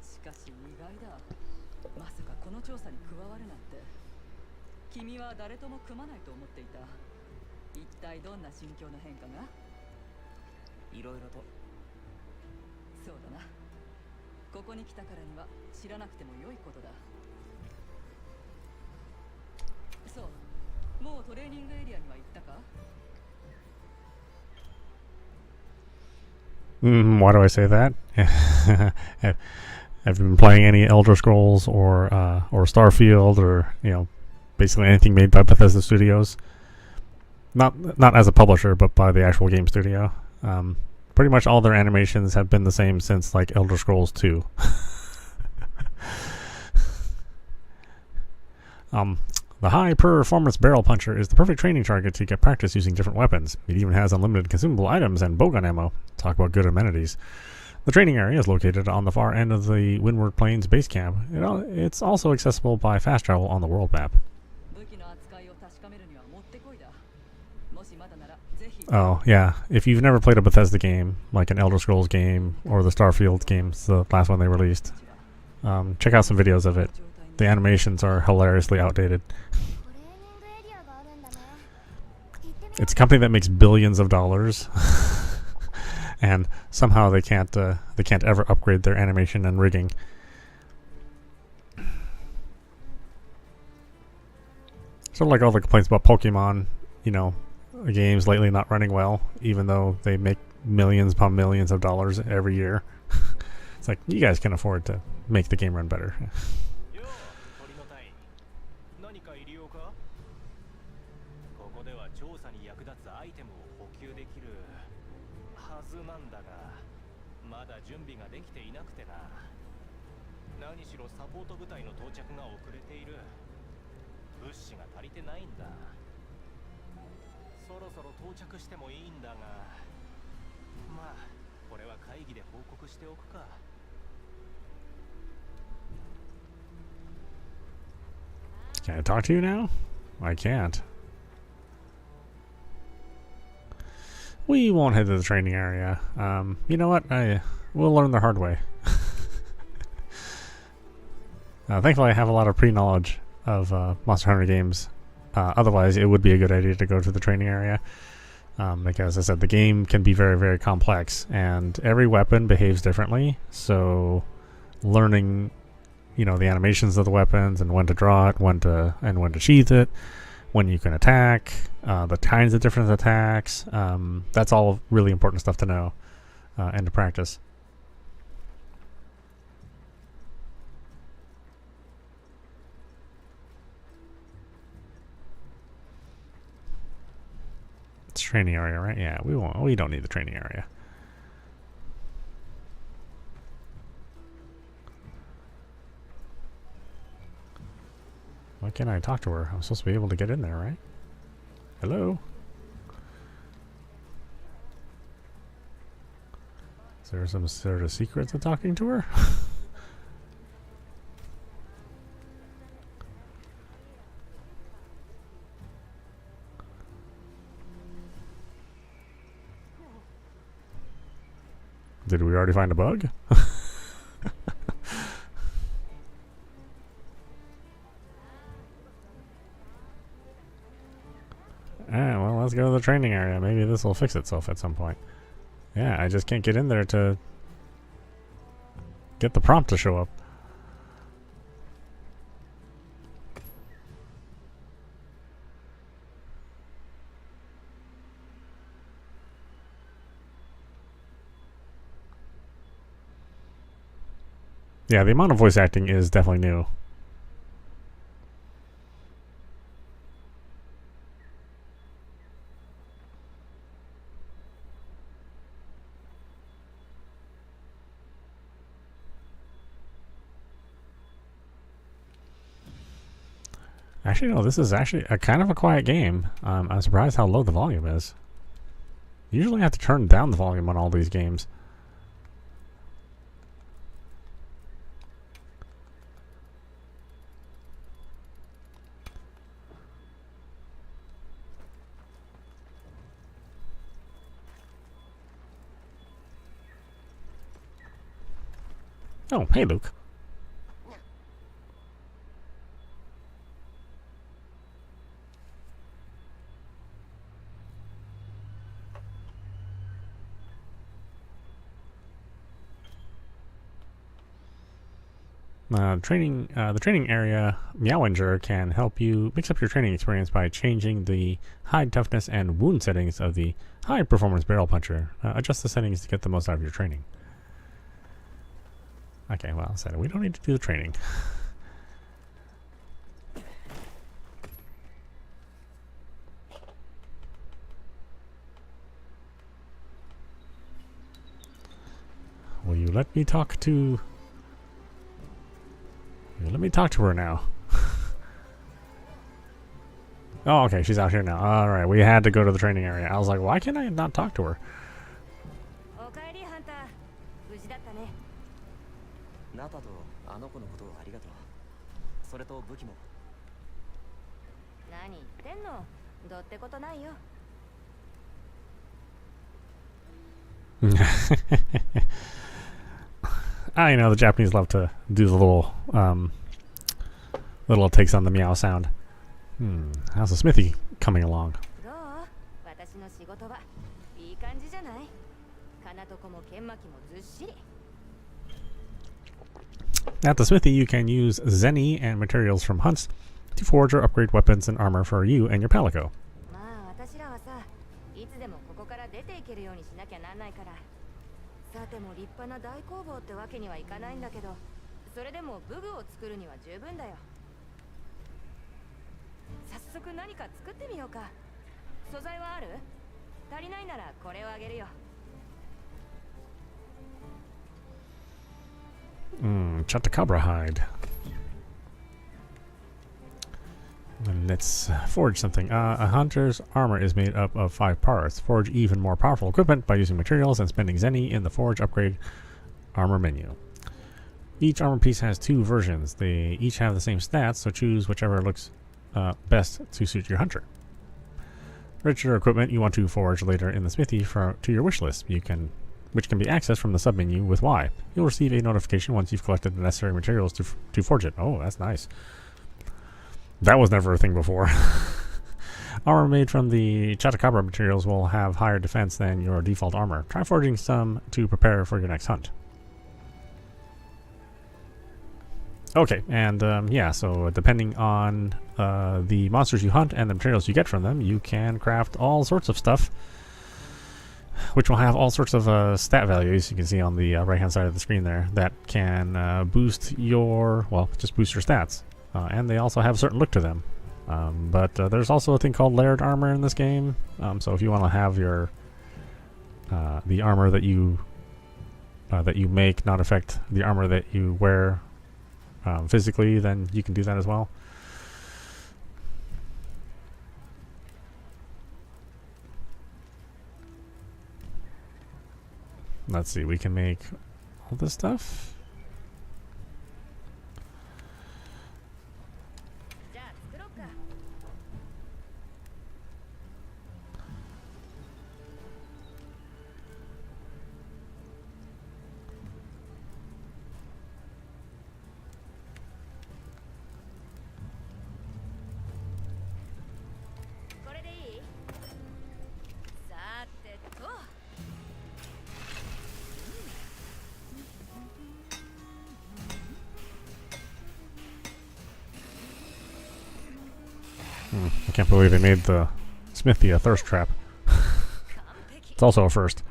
しかし意外だ。まさかこの調査に加わるなんて。君は誰とも組まないと思っていた。一体どんな心境の変化が？いろいろと。そうだな。ここに来たからには知らなくても良いことだ。そう、もうトレーニングエリアには行ったか？Why do I say that? Have you been playing any Elder Scrolls or Starfield or basically anything made by Bethesda Studios? Not as a publisher, but by the actual game studio. Pretty much all their animations have been the same since like Elder Scrolls 2. The high performance barrel puncher is the perfect training target to get practice using different weapons. It even has unlimited consumable items and bowgun ammo. Talk about good amenities. The training area is located on the far end of the Windward Plains base camp. It's also accessible by fast travel on the world map. Oh, yeah. If you've never played a Bethesda game, like an Elder Scrolls game or the Starfield games, the last one they released, check out some videos of it. The animations are hilariously outdated. It's a company that makes billions of dollars, and somehow they can't ever upgrade their animation and rigging. Sort of like all the complaints about Pokemon, you know, the games lately not running well, even though they make millions upon millions of dollars every year. It's like, you guys can afford to make the game run better. よう鳥の隊員何か入りようかここでは調査に役立つアイテムを補給できるはずなんだがまだ準備ができていなくてな何しろサポート部隊の到着が遅れている物資が足りてないんだそろそろ到着してもいいんだがまあこれは会議で報告しておくか Can I talk to you now? I can't. We won't head to the training area. You know what? We'll learn the hard way. Thankfully, I have a lot of pre-knowledge of Monster Hunter games. Otherwise, it would be a good idea to go to the training area. Because, as I said, the game can be very, very complex. And every weapon behaves differently. So, learning... you know, the animations of the weapons and when to draw it, when to sheath it, when you can attack, the kinds of different attacks. That's all really important stuff to know and to practice. It's training area, right? Yeah, we don't need the training area. Why can't I talk to her? I'm supposed to be able to get in there, right? Hello? Is there some sort of secret to talking to her? Did we already find a bug? Well, let's go to the training area. Maybe this will fix itself at some point. Yeah, I just can't get in there to get the prompt to show up. Yeah, the amount of voice acting is definitely new. Actually, no, this is actually a kind of a quiet game. I'm surprised how low the volume is. Usually I have to turn down the volume on all these games. Oh, hey Luke. The training area Meowinger can help you mix up your training experience by changing the hide toughness and wound settings of the high performance barrel puncher. Adjust the settings to get the most out of your training. Okay, well, so we don't need to do the training. Will you let me talk to... Let me talk to her now. Oh, okay, she's out here now. Alright, we had to go to the training area. I was like, why can't I not talk to her? ナタとあの子のことをありがとう。それと武器も。何言ってんの？どうってことないよ。You know, the Japanese love to do the little takes on the meow sound. How's the smithy coming along? どう？私の仕事はいい感じじゃない？金とこも剣巻きもずっしり。 At the smithy, you can use zeni and materials from hunts to forge or upgrade weapons and armor for you and your palico. まあ私らはさ、いつでもここから出ていけるようにしなきゃなんないから。さても立派な大工房ってわけにはいかないんだけど、それでも武具を作るには十分だよ。早速何か作ってみようか。素材はある？足りないならこれをあげるよ。Chupacabra hide. Let's forge something. A hunter's armor is made up of 5 parts. Forge even more powerful equipment by using materials and spending zenny in the forge upgrade armor menu. Each armor piece has 2 versions. They each have the same stats, so choose whichever looks best to suit your hunter. Register equipment you want to forge later in the smithy to your wish list, which can be accessed from the submenu with Y. You'll receive a notification once you've collected the necessary materials to forge it. Oh, that's nice. That was never a thing before. Armor made from the Chupacabra materials will have higher defense than your default armor. Try forging some to prepare for your next hunt. Okay, and yeah, so depending on the monsters you hunt and the materials you get from them, you can craft all sorts of stuff, which will have all sorts of stat values you can see on the right-hand side of the screen there that can boost your, well, just boost your stats. And they also have a certain look to them. But there's also a thing called layered armor in this game. So if you want to have your the armor that you make not affect the armor that you wear physically, then you can do that as well. Let's see, we can make all this stuff. I can't believe they made the smithy a thirst trap. It's also a first.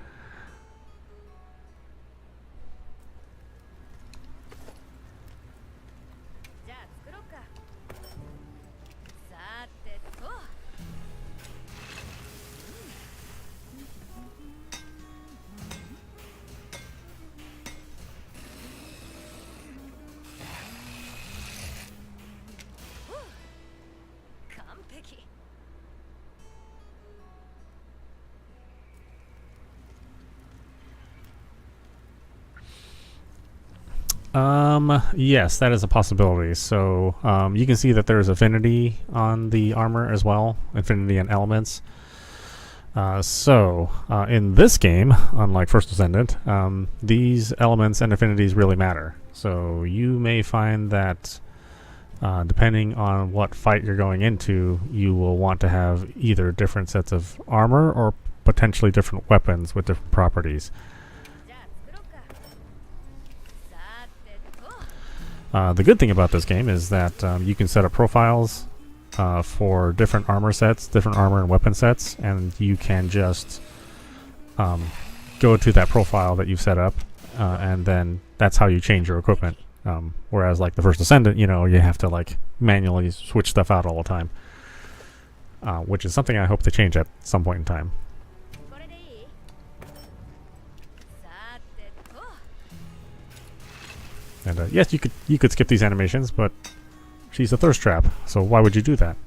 Yes, that is a possibility. So you can see that there's affinity on the armor as well, affinity and elements. So in this game, unlike First Descendant, these elements and affinities really matter. So you may find that depending on what fight you're going into, you will want to have either different sets of armor or potentially different weapons with different properties. The good thing about this game is that you can set up profiles for different armor sets, different armor and weapon sets, and you can just go to that profile that you've set up, and then that's how you change your equipment. Whereas like the First Descendant, you know, you have to like manually switch stuff out all the time, which is something I hope to change at some point in time. And yes, you could skip these animations, but she's a thirst trap, so why would you do that?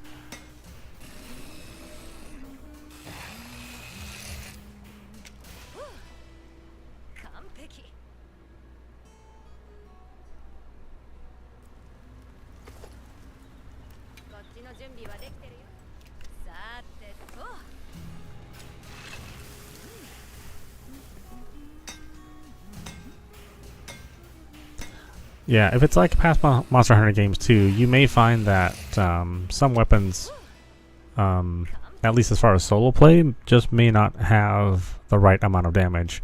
Yeah, if it's like past Monster Hunter games too, you may find that some weapons, at least as far as solo play, just may not have the right amount of damage.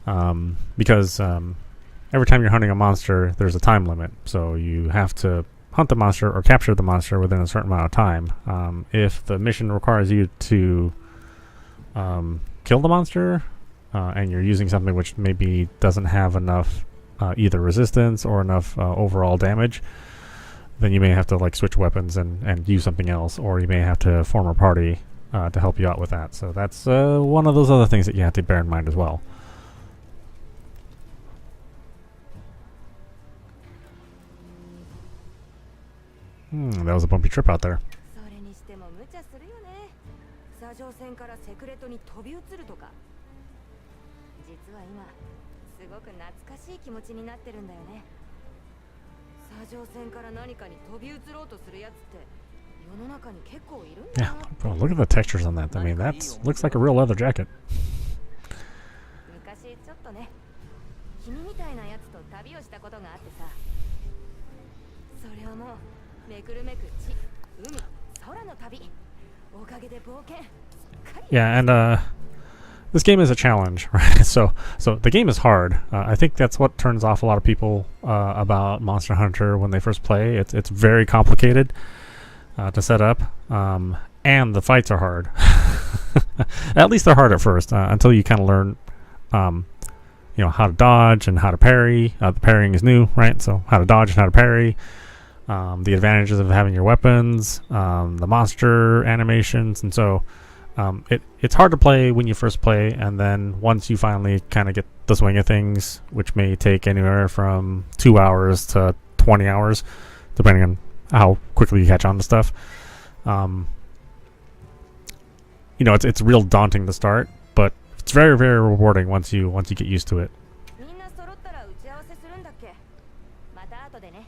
Because every time you're hunting a monster, there's a time limit. So you have to hunt the monster or capture the monster within a certain amount of time. If the mission requires you to kill the monster, and you're using something which maybe doesn't have enough either resistance or enough overall damage, then you may have to like switch weapons and use something else, or you may have to form a party to help you out with that. So that's one of those other things that you have to bear in mind as well. That was a bumpy trip out there. それにしても無茶するよね。砂上船からセクレトに飛び移るとか。実は今すごく懐かしい気持ちになってるんだよね。砂上船から何かに飛び移ろうとするやつって世の中に結構いるんだ Yeah, な。 bro, look at the textures on that. I mean, that looks like a real leather jacket. 昔ちょっとね、君みたいなやつと旅をしたことがあってさ。それはもうめくるめく地、海、空の旅。おかげで冒険。 Yeah, and this game is a challenge, right? So the game is hard. I think that's what turns off a lot of people about Monster Hunter when they first play. It's very complicated to set up, and the fights are hard. At least they're hard at first, until you kind of learn, how to dodge and how to parry. The parrying is new, right? So how to dodge and how to parry. The advantages of having your weapons, the monster animations, and so it's hard to play when you first play, and then once you finally kind of get the swing of things, which may take anywhere from 2 hours to 20 hours, depending on how quickly you catch on to stuff. It's real daunting to start, but it's very, very rewarding once you get used to it. みんな揃ったら打ち合わせするんだっけ？また後でね。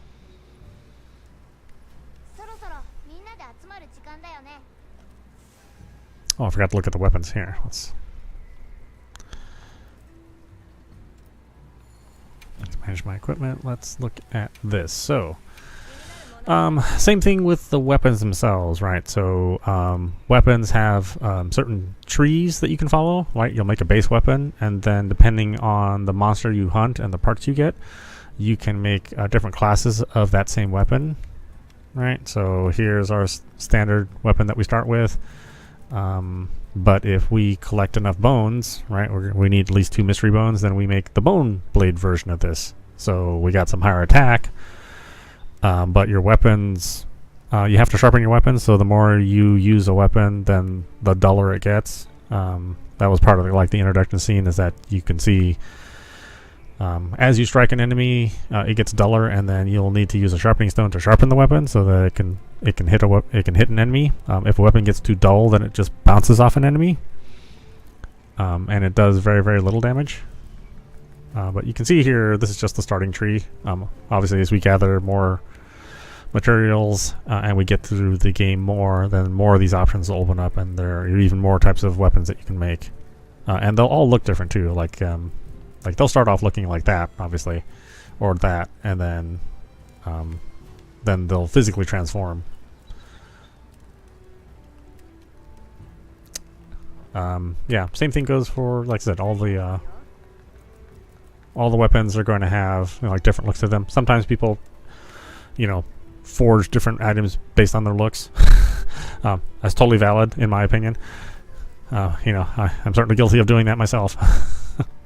そろそろみんなで集まる時間だよね。 Oh, I forgot to look at the weapons here. Let's manage my equipment. Let's look at this. So, same thing with the weapons themselves, right? So, weapons have certain trees that you can follow, right? You'll make a base weapon, and then depending on the monster you hunt and the parts you get, you can make different classes of that same weapon, right? So here's our standard weapon that we start with. But if we collect enough bones, right, we need at least 2 mystery bones, then we make the bone blade version of this. So we got some higher attack, but your weapons, you have to sharpen your weapons, so the more you use a weapon, then the duller it gets. That was part of the introduction scene, is that you can see as you strike an enemy, it gets duller, and then you'll need to use a sharpening stone to sharpen the weapon so that it can hit an enemy. If a weapon gets too dull, then it just bounces off an enemy, and it does very, very little damage. But you can see here, this is just the starting tree. Obviously, as we gather more materials and we get through the game more, then more of these options will open up, and there are even more types of weapons that you can make, and they'll all look different too. Like they'll start off looking like that, obviously, or that, and then they'll physically transform. Yeah, same thing goes for, like I said, all the weapons are going to have different looks to them. Sometimes people, forge different items based on their looks. That's totally valid, in my opinion. I'm certainly guilty of doing that myself.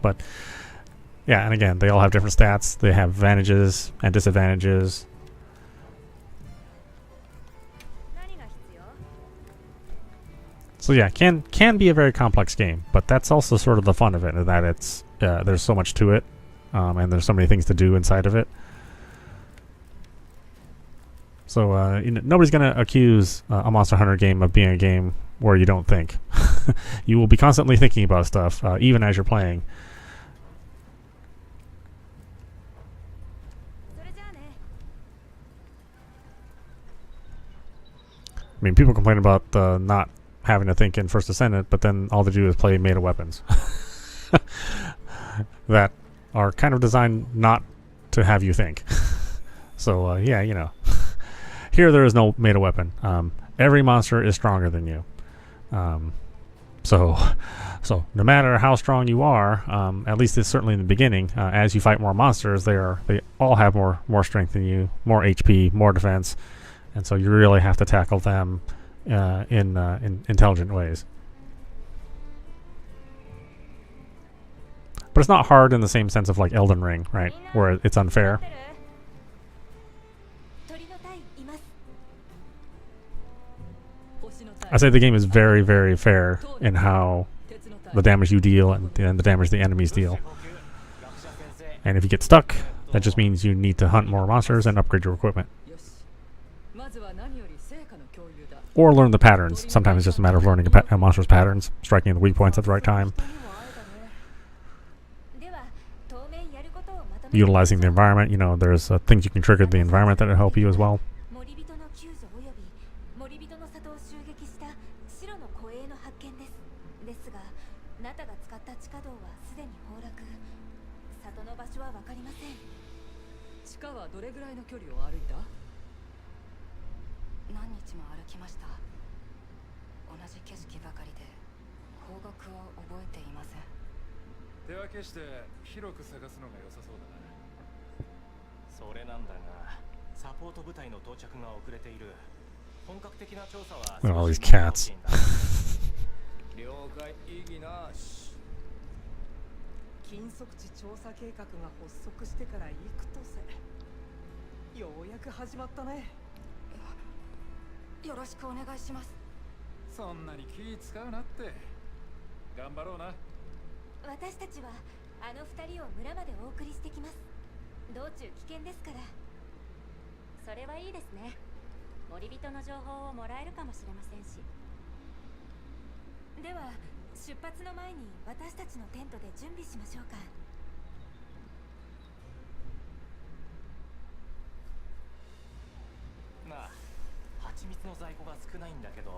But yeah, and again, they all have different stats. They have advantages and disadvantages. So yeah, can be a very complex game, but that's also sort of the fun of it, in that it's there's so much to it, and there's so many things to do inside of it. So nobody's gonna accuse a Monster Hunter game of being a game where you don't think. You will be constantly thinking about stuff, even as you're playing. I mean, people complain about not having to think in First Ascendant, but then all they do is play meta weapons that are kind of designed not to have you think. So yeah, here there is no meta weapon. Every monster is stronger than you. So no matter how strong you are, at least it's certainly in the beginning, as you fight more monsters, they all have more strength than you, more HP, more defense, and so you really have to tackle them in intelligent ways. But it's not hard in the same sense of like Elden Ring, right? Where it's unfair. 鳥の隊います。 I say the game is very, very fair in how the damage you deal and the damage the enemies deal. And if you get stuck, that just means you need to hunt more monsters and upgrade your equipment. よしまずは何より成果の共有だ Or learn the patterns. Sometimes it's just a matter of learning a monster's patterns, striking the weak points at the right time, では当面やることをまとめ utilizing the environment. You know, there's things you can trigger the environment that'll help you as well. 森人の救助および森人の里を襲撃した白の護衛の発見です。ですが、ナタが使った地下道はすでに崩落。里の場所はわかりません。地下はどれぐらいの距離を歩いた何日も歩きました同じ景色ばかりで方角を覚えていません手分けして広く探すのが良さそうだな。それなんだがサポート部隊の到着が遅れている。本格的な調査は Look at all these cats. 了解、意義なし。禁足地調査計画が発足してから幾年ようやく始まったね。よろしくお願いしますそんなに気使うなって。頑張ろうな。私たちはあの二人を村までお送りしてきます。道中危険ですから。それはいいですね。森人の情報をもらえるかもしれませんし。では出発の前に私たちのテントで準備しましょうか。なあ、蜂蜜の在庫が少ないんだけど、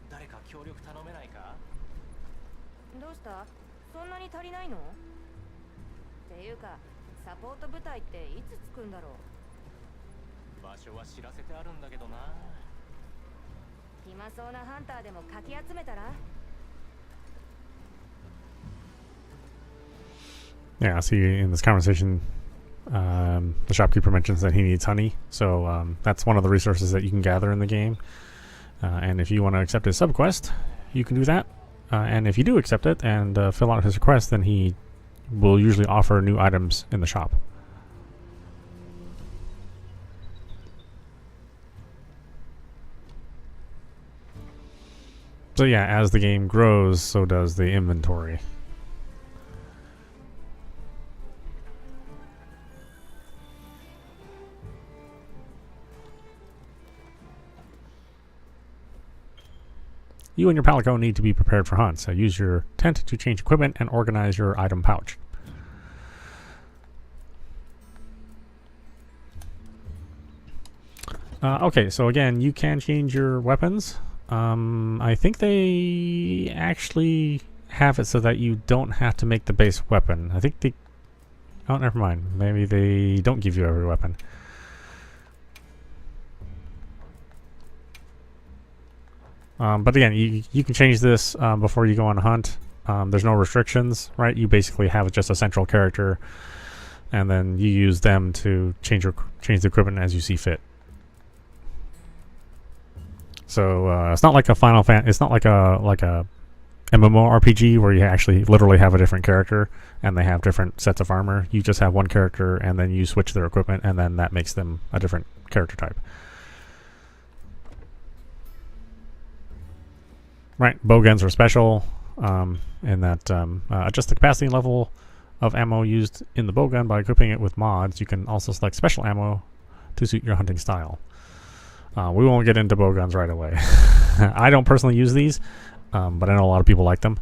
誰か協力頼めないか？どうした？そんなに足りないの？っていうか、サポート部隊っていつ着くんだろう？場所は知らせてあるんだけどな。暇そうなハンターでもかき集めたら？ Yeah, see, in this conversation, the shopkeeper mentions that he needs honey, so that's one of the resources that you can gather in the game. And if you want to accept his subquest, you can do that. And if you do accept it and fill out his request, then he will usually offer new items in the shop. So yeah, as the game grows, so does the inventory. You and your palico need to be prepared for hunts. So use your tent to change equipment and organize your item pouch. Okay, so again, you can change your weapons. I think they actually have it so that you don't have to make the base weapon. I think they... Oh, never mind. Maybe they don't give you every weapon. But again, you can change this before you go on a hunt. There's no restrictions, right? You basically have just a central character, and then you use them to change the equipment as you see fit. So it's not like a Final Fan. It's not like a MMORPG where you actually literally have a different character and they have different sets of armor. You just have one character, and then you switch their equipment, and then that makes them a different character type. Right, bowguns are special in that adjust the capacity level of ammo used in the bowgun by equipping it with mods. You can also select special ammo to suit your hunting style. We won't get into bowguns right away. I don't personally use these, but I know a lot of people like them.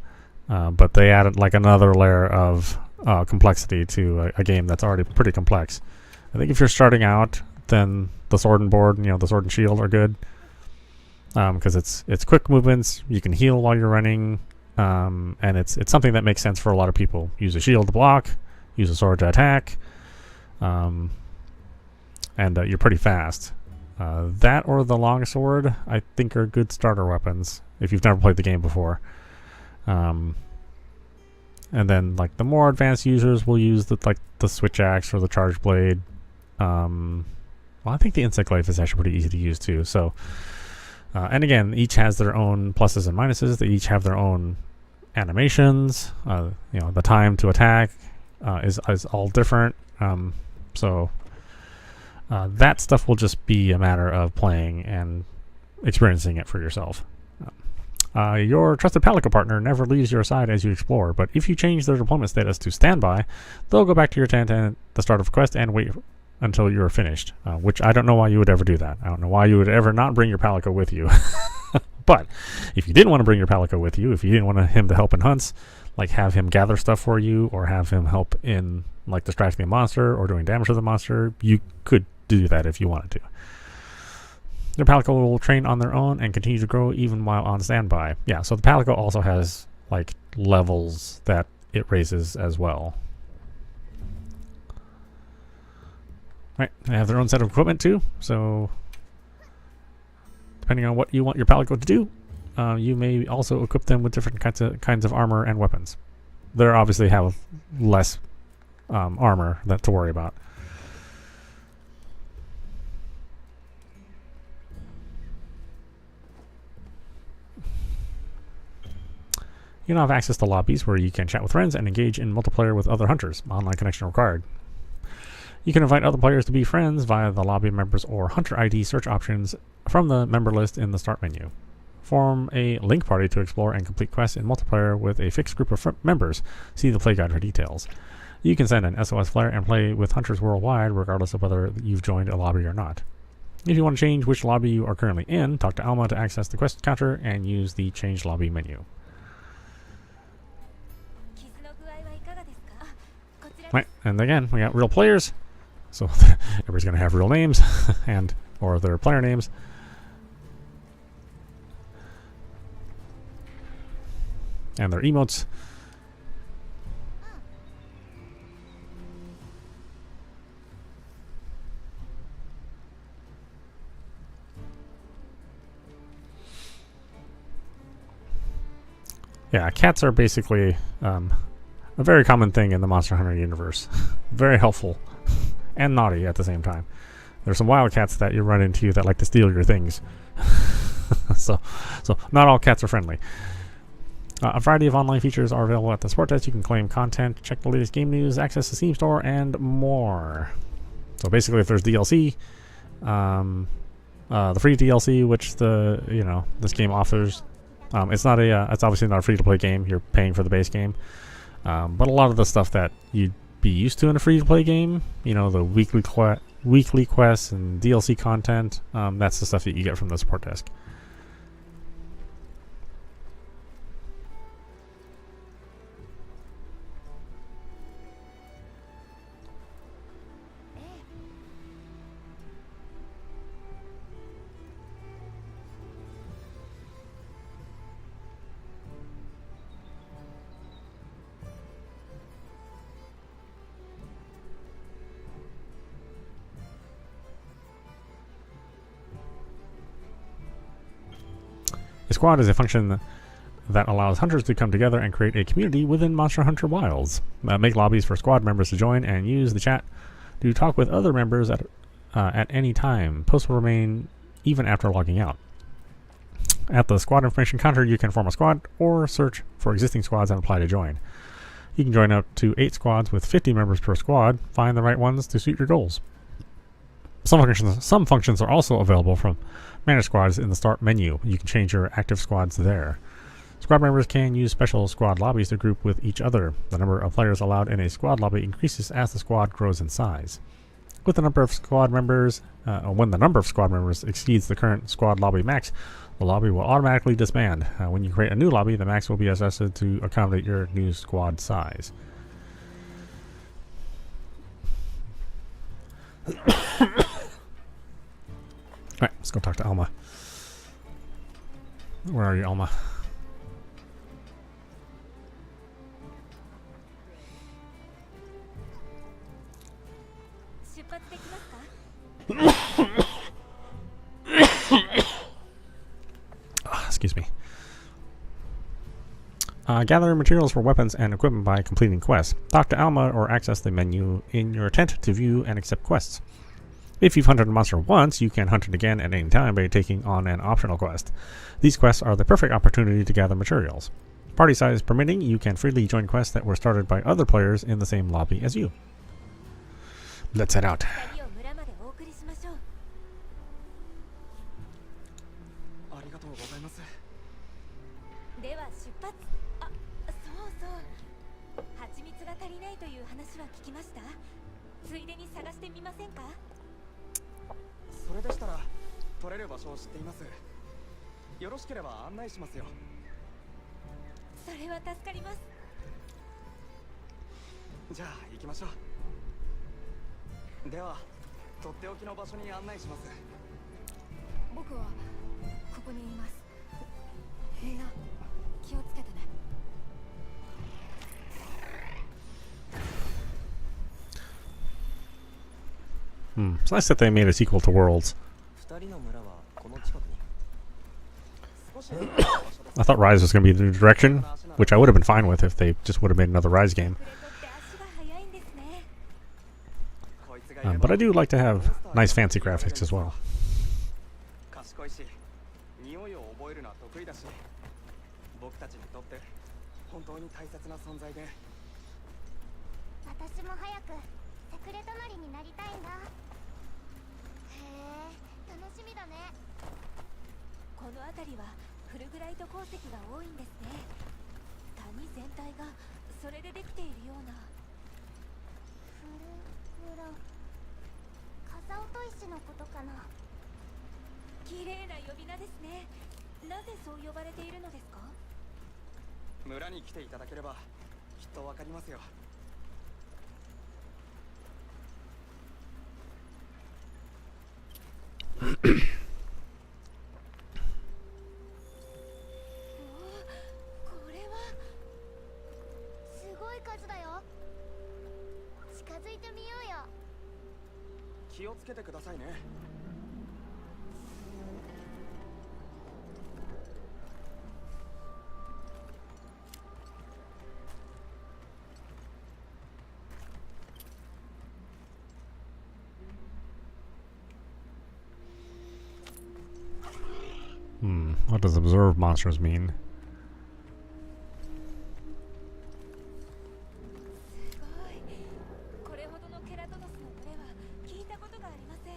But they added like another layer of complexity to a game that's already pretty complex. I think if you're starting out, then the sword and board, the sword and shield are good. Because it's quick movements, you can heal while you're running, and it's something that makes sense for a lot of people. Use a shield to block, use a sword to attack, and you're pretty fast. That or the longsword, I think, are good starter weapons if you've never played the game before. And then like the more advanced users will use the switch axe or the charge blade. Well, I think the insect glaive is actually pretty easy to use too. So, and again, each has their own pluses and minuses. They each have their own animations. The time to attack is all different. So that stuff will just be a matter of playing and experiencing it for yourself. Your trusted Palico partner never leaves your side as you explore, but if you change their deployment status to standby, they'll go back to your tent at the start of a quest and wait until you're finished, which I don't know why you would ever do that. I don't know why you would ever not bring your Palico with you. But if you didn't want to bring your Palico with you, if you didn't want him to help in hunts, like have him gather stuff for you or have him help in like distracting the monster or doing damage to the monster, you could do that if you wanted to. Their Palico will train on their own and continue to grow even while on standby. Yeah, so the Palico also has like levels that it raises as well. Right, they have their own set of equipment too, so depending on what you want your Palico to do, you may also equip them with different kinds of armor and weapons. They obviously have less armor to worry about. You now have access to lobbies where you can chat with friends and engage in multiplayer with other hunters. Online connection required. You can invite other players to be friends via the lobby members or hunter ID search options from the member list in the start menu. Form a link party to explore and complete quests in multiplayer with a fixed group of members. See the play guide for details. You can send an SOS flare and play with hunters worldwide regardless of whether you've joined a lobby or not. If you want to change which lobby you are currently in, talk to Alma to access the quest counter and use the change lobby menu. Right, and again, we got real players, so everybody's going to have real names or their player names. And their emotes. Yeah, cats are basically a very common thing in the Monster Hunter universe. Very helpful and naughty at the same time. There's some wild cats that you run into that like to steal your things. so not all cats are friendly. A variety of online features are available at the support desk. You can claim content, check the latest game news, access the Steam store, and more. So basically, if there's DLC, the free DLC, which this game offers, it's obviously not a free-to-play game. You're paying for the base game. But a lot of the stuff that you'd be used to in a free-to-play game, the weekly quests and DLC content, that's the stuff that you get from the support desk. A squad is a function that allows hunters to come together and create a community within Monster Hunter Wilds. Make lobbies for squad members to join and use the chat to talk with other members at any time. Posts will remain even after logging out. At the squad information counter, you can form a squad or search for existing squads and apply to join. You can join up to 8 squads with 50 members per squad. Find the right ones to suit your goals. Some functions are also available from Manage Squads in the Start menu. You can change your active squads there. Squad members can use special squad lobbies to group with each other. The number of players allowed in a squad lobby increases as the squad grows in size. When the number of squad members exceeds the current squad lobby max, the lobby will automatically disband. When you create a new lobby, the max will be adjusted to accommodate your new squad size. Alright, let's go talk to Alma. Where are you, Alma? Excuse me. Gather materials for weapons and equipment by completing quests. Talk to Alma or access the menu in your tent to view and accept quests. If you've hunted a monster once, you can hunt it again at any time by taking on an optional quest. These quests are the perfect opportunity to gather materials. Party size permitting, you can freely join quests that were started by other players in the same lobby as you. Let's head out. 二人を村までお送りしましょう。ありがとうございます。では出発。あ、そうそう。蜂蜜が足りないという話は聞きました。ついでに探してみませんか？それでしたら取れる場所を知っています。よろしければ案内しますよ。それは助かります。じゃあ行きましょう。ではとっておきの場所に案内します。僕はここにいます。みんな気をつけてね。It's nice that they made a sequel to Worlds. 二人の村はこの近くに。 I thought Rise was going to be the new direction, which I would have been fine with if they just would have made another Rise game. これとって足が速いんですね。 But I do like to have nice fancy graphics as well. 賢いし、匂いを覚えるのは得意だし、僕たちにとって本当に大切な存在で。私も早くセクレトマリになりたいんだ。へえ、楽しみだね。この辺りはフルグライト鉱石が多いんですね。谷全体がそれでできているような。フルグラ風音石のことかな。綺麗な呼び名ですね。なぜそう呼ばれているのですか？村に来ていただければきっとわかりますよ。これはすごい数だよ。近づいてみようよ。気をつけてくださいね。What does observe monsters mean? すごい。これほどのケラトノスの群れは聞いたことがありません。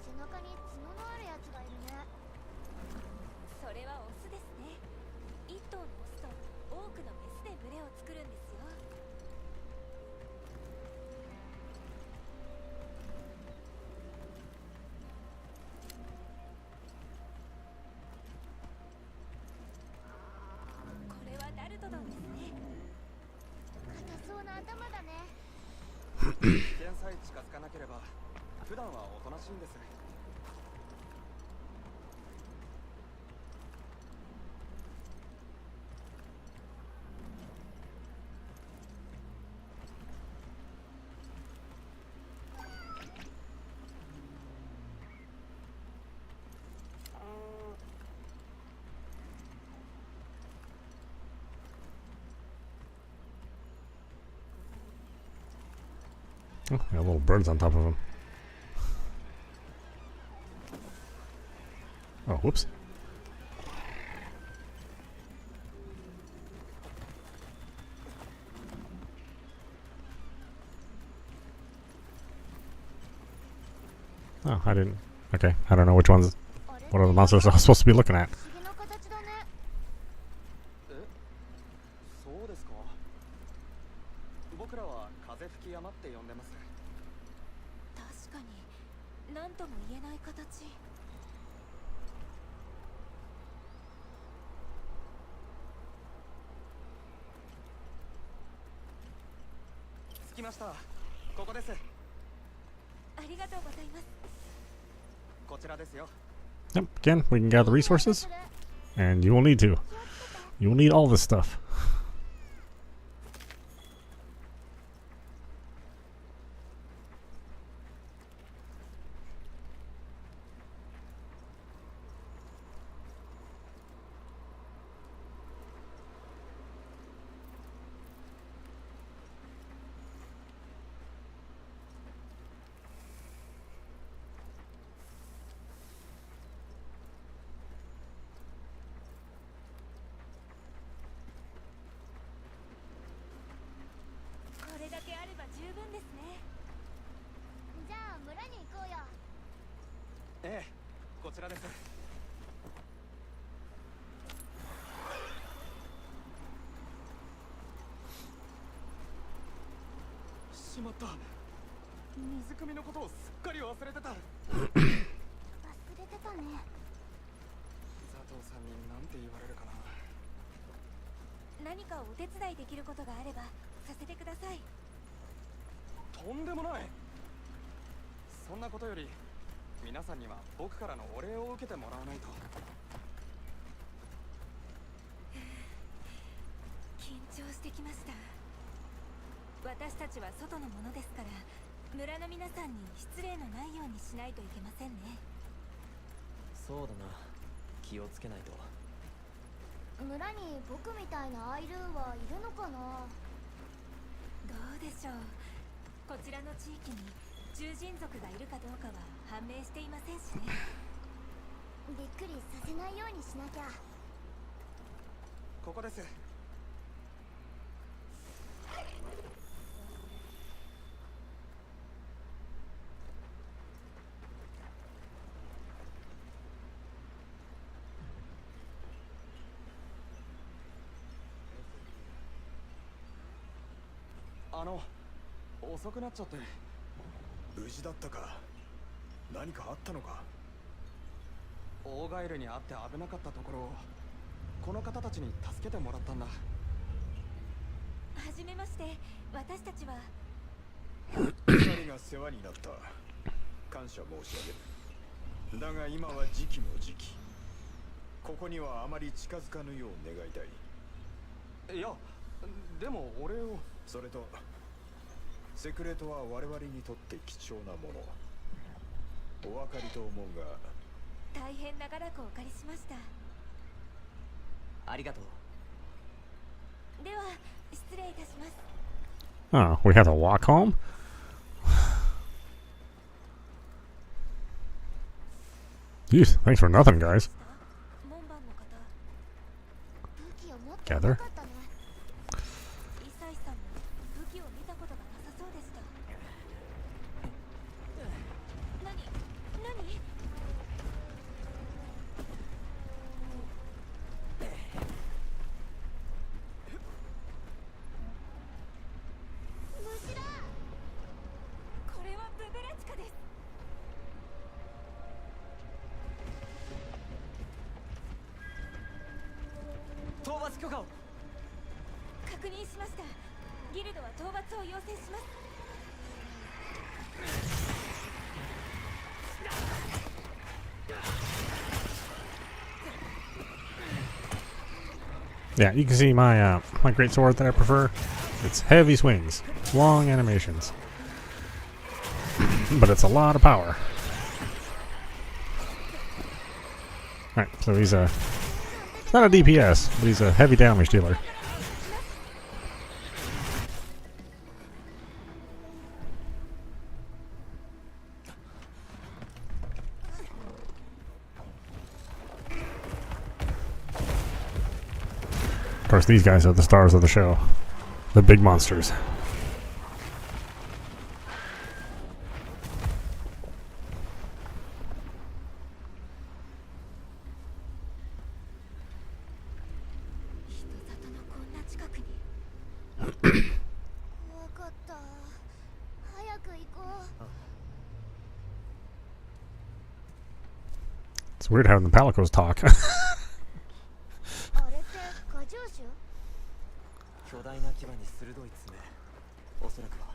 背中に角のあるやつがいるね。それはオスですね。一頭のオスと多くのメスで群れを作るんですよ。これはダルトドンですね。硬そうな頭だね。危険さえ近づかなければ普段はおとなしいんです。Oh, got little birds on top of them. Oh, whoops. Oh, I didn't. Okay, I don't know which ones. What are the monsters I'm supposed to be looking at? 不思議な形だね。そうですか。僕らは風吹き山って呼んでます。確かに何とも言えない形。着きました。ここです。ありがとうございます。こちらですよ。 Yep, again, we can gather resources, and you will need to. You will need all this stuff. こちらです。しまった。水汲みのことをすっかり忘れてた。忘れてたね。佐藤さんに何て言われるかな。何かお手伝いできることがあればさせてください。とんでもない。そんなことより皆さんには僕からのお礼を受けてもらわないと。緊張してきました。私たちは外のものですから村の皆さんに失礼のないようにしないといけませんね。そうだな、気をつけないと。村に僕みたいなアイルーはいるのかな。どうでしょう。こちらの地域に獣人族がいるかどうかは判明していませんしね。びっくりさせないようにしなきゃ。ここです。遅くなっちゃって。無事だったか。何かあったのか。オーガエルに会って危なかったところをこの方たちに助けてもらったんだ。はじめまして。私たちは二人が世話になった。感謝申し上げる。だが今は時期の時期。ここにはあまり近づかぬよう願いたい。いや、でも俺を。それとセクレトは我々にとって貴重なもの。お分かりと思うが。大変長らくお借りしました。ありがとう。では失礼いたします。Oh, we had to walk home? Jeez, thanks for nothing, guys. 門番の方。武器を持ってな Gather? かったね。イサイさんも武器を見たことがなさそうでした。何虫だ。これはブブラチカです。討伐許可を。確認しました。ギルドは討伐を要請します。Yeah, you can see my my great sword that I prefer. It's heavy swings, long animations, but it's a lot of power. Alright, so he's not a DPS, but he's a heavy damage dealer. Of course, these guys are the stars of the show. The big monsters. 人里のこんな近くに。怖かった。早く行こう。 It's weird having the Palicos talk. あれってガジューシュ？巨大な牙に鋭い爪。おそらくは。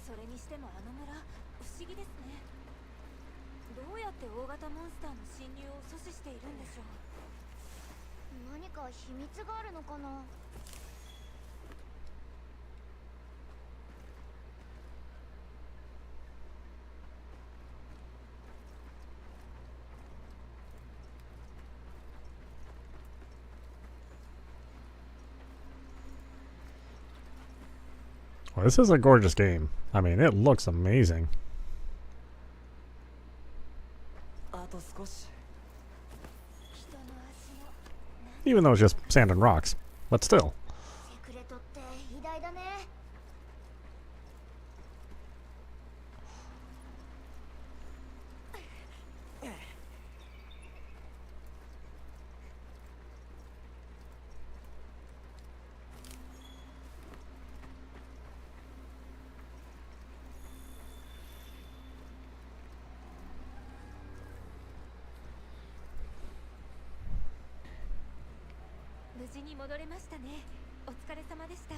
それにしてもあの村不思議ですね。どうやって大型モンスターの侵入を阻止しているんでしょう。何か秘密があるのかな。 Well, this is a gorgeous game. I mean, it looks amazing. あと少し。 人の足の Even though it's just sand and rocks. But still. セクレトって偉大だね。事に戻れましたね。お疲れ様でした。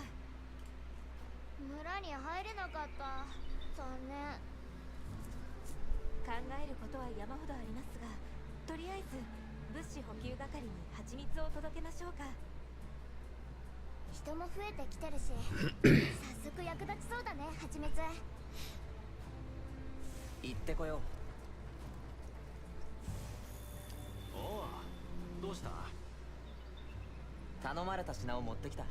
村に入れなかった。残念。考えることは山ほどありますが、とりあえず物資補給係に蜂蜜を届けましょうか。人も増えてきてるし早速役立ちそうだね、蜂蜜。行ってこよう。おお、どうした？頼まれた品を持ってきた。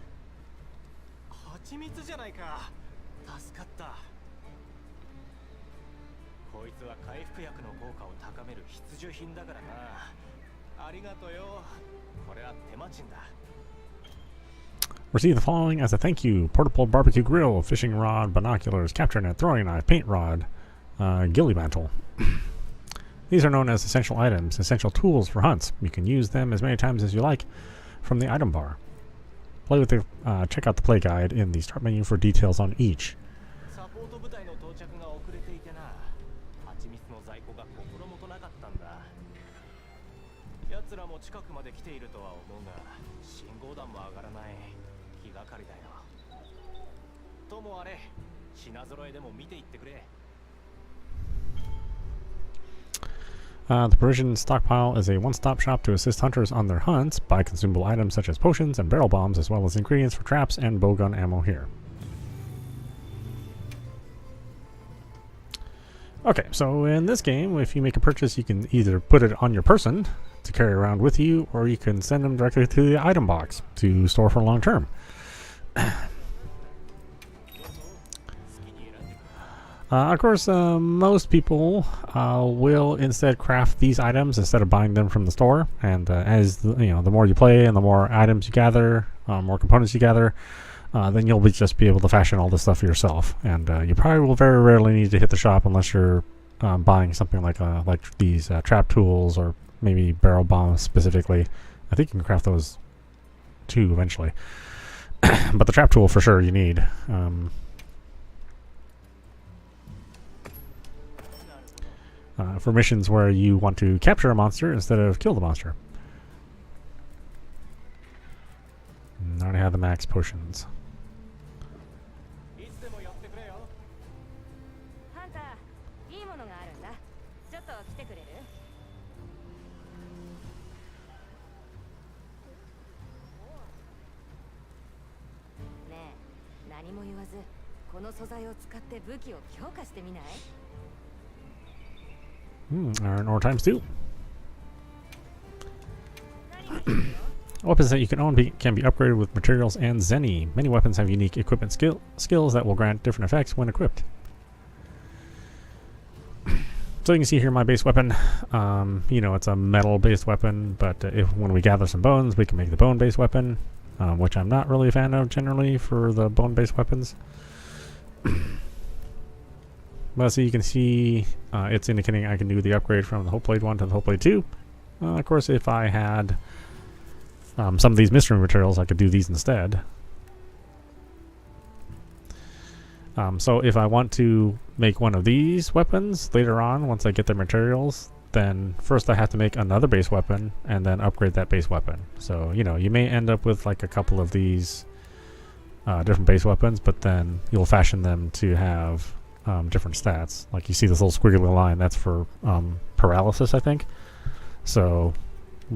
蜂蜜じゃないか。助かった。こいつは回復薬の効果を高める必需品だからな。ありがとよ。これは手間賃だ。Receive the following as a thank you: portable barbecue grill, fishing rod, binoculars, capture net, throwing knife, paint rod, ghillie mantle. These are known as essential items, essential tools for hunts. You can use them as many times as you like from the item bar. Play with the check out the play guide in the start menu for details on each. サポート部隊の到着が遅れていてな。蜂蜜の在庫が心もとなかったんだ。奴らも近くまで来ているとは思うが、信号弾も上がらない。気がかりだよ。ともあれ、品揃えでも見ていってくれ。The provision stockpile is a one-stop shop to assist hunters on their hunts. Buy consumable items such as potions and barrel bombs, as well as ingredients for traps and bowgun ammo here. Okay, so in this game, if you make a purchase, you can either put it on your person to carry around with you, or you can send them directly to the item box to store for long term. Of course, most people will instead craft these items instead of buying them from the store. And as the more you play and the more items you gather, more components you gather, then you'll just be able to fashion all this stuff yourself. And you probably will very rarely need to hit the shop unless you're buying something like these trap tools or maybe barrel bombs specifically. I think you can craft those too eventually. But the trap tool for sure you need. For missions where you want to capture a monster instead of kill the monster. I already have the max potions. ハンター、いいものがあるんだ。ちょっと来てくれる？ねえ、何も言わず、この素材を使って武器を強化してみない？ Iron ore times 2. Weapons that you can own can be upgraded with materials and zenny. Many weapons have unique equipment skills that will grant different effects when equipped. So you can see here my base weapon. It's a metal-based weapon, but when we gather some bones, we can make the bone-based weapon, which I'm not really a fan of generally for the bone-based weapons. But so you can see it's indicating I can do the upgrade from the Hope Blade 1 to the Hope Blade 2. Of course, if I had some of these mystery materials, I could do these instead. So if I want to make one of these weapons later on, once I get the materials, then first I have to make another base weapon and then upgrade that base weapon. So, you may end up with like a couple of these different base weapons, but then you'll fashion them to have different stats. Like you see this little squiggly line, that's for paralysis, I think. So,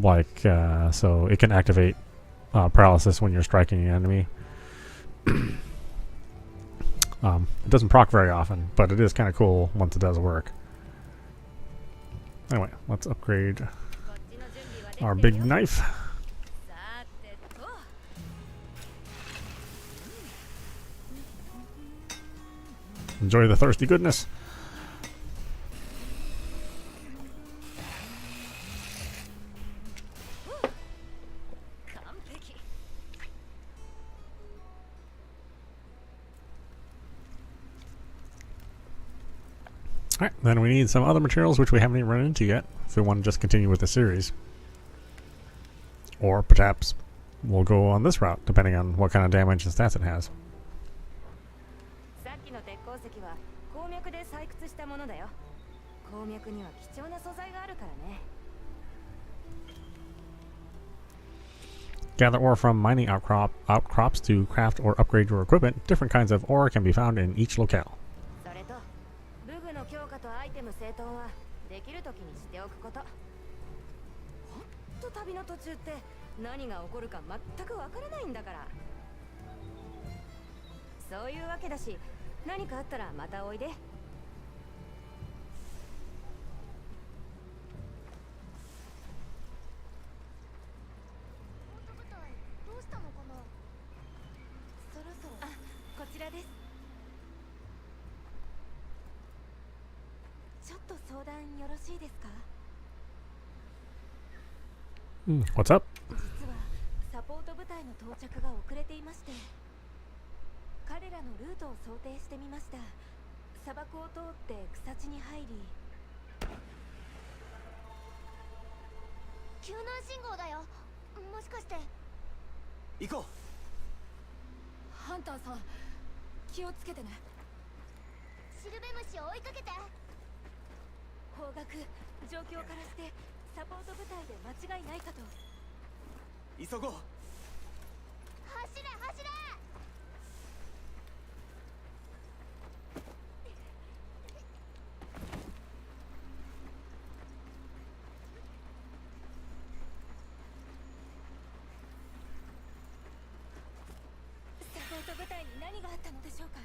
so it can activate paralysis when you're striking an enemy. It doesn't proc very often, but it is kind of cool once it does work. Anyway, let's upgrade our big knife. Enjoy the thirsty goodness. Alright, then we need some other materials which we haven't even run into yet, if we want to just continue with the series. Or perhaps we'll go on this route, depending on what kind of damage and stats it has. さっきの鉄鉱石は鉱脈で採掘したものだよ。鉱脈には貴重な素材があるからね。Gather ore from mining outcrops to craft or upgrade your equipment. Different kinds of ore can be found in each locale. それと武具の強化とアイテム整頓はできる時にしておくこと。ほんと旅の途中って何が起こるか全くわからないんだから。そういうわけだし、何かあったらまたおいで。どうしたのかな。そろそろ。あ、こちらです。ちょっと相談よろしいですか。What's up? 実はサポート部隊の到着が遅れていまして、彼らのルートを想定してみました。砂漠を通って草地に入り。救難信号だよ。もしかして。行こハンターさん、気をつけてね。シルベムシを追いかけて。方角、状況からしてサポート部隊で間違いないかと。う。急ごう。走れ走れ。サポート部隊に何があったのでしょうか。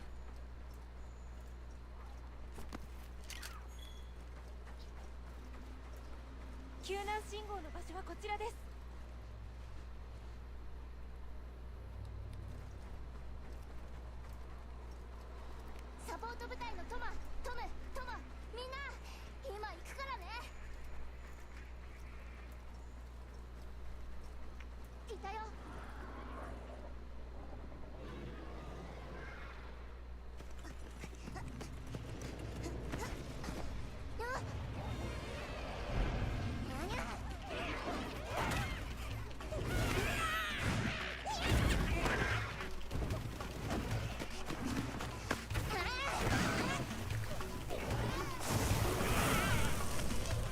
救難信号の場所はこちらです。サポート部隊のトム、みんな今行くからね。いたよ。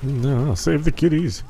No, save the kitties.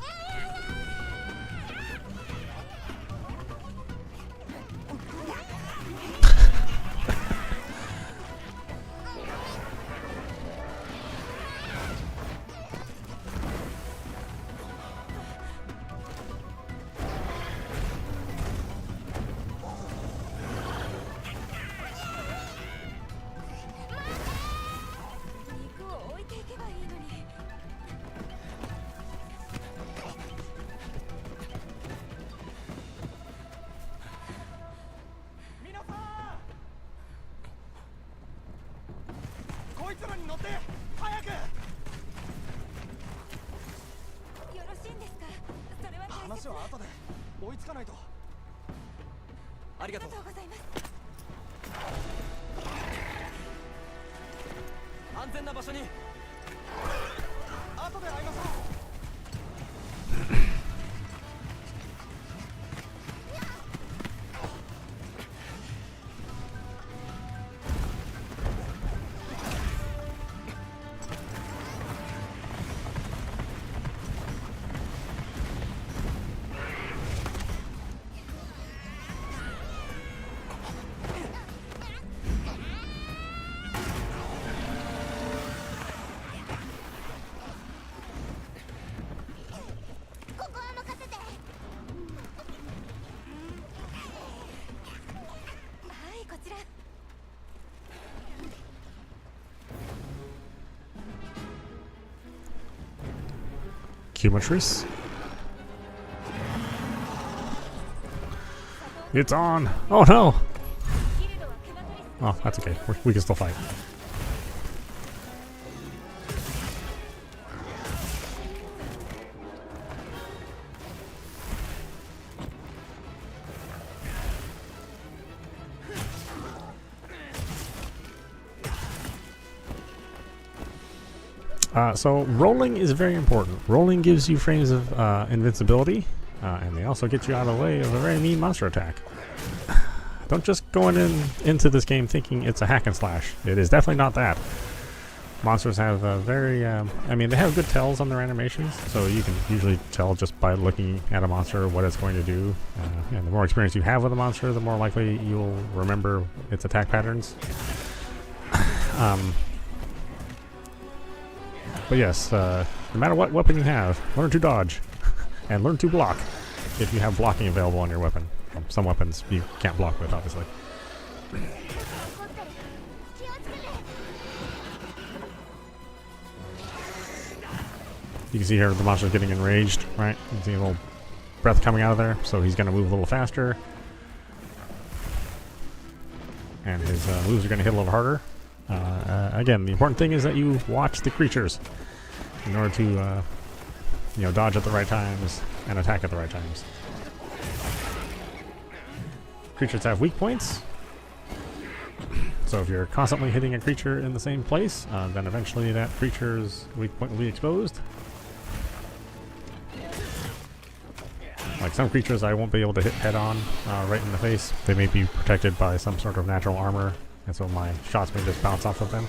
こいつらに乗って早く。よろしいんですか。それは大切。話は後で。追いつかないと。ありがとう。ありがとうございます。安全な場所に。後で会いましょう。ここは任せて。はい、こちら。Cumatrice. It's on. Oh no. Oh, that's okay. We can still fight. So rolling is very important. Rolling gives you frames of invincibility, and they also get you out of the way of a very mean monster attack. Don't just go into this game thinking it's a hack and slash. It is definitely not that. monsters have very, I mean, they have good tells on their animations, so you can usually tell just by looking at a monster what it's going to do. And the more experience you have with a monster, the more likely you'll remember its attack patterns. But yes, no matter what weapon you have, learn to dodge and learn to block if you have blocking available on your weapon. Some weapons you can't block with, obviously. You can see here the monster's getting enraged, right? You can see a little breath coming out of there, so he's going to move a little faster. And his moves are going to hit a little harder. Again, the important thing is that you watch the creatures in order to, you know, dodge at the right times and attack at the right times. Creatures have weak points. So if you're constantly hitting a creature in the same place, then eventually that creature's weak point will be exposed. Like some creatures I won't be able to hit head on right in the face. They may be protected by some sort of natural armor, and so my shots may just bounce off of them.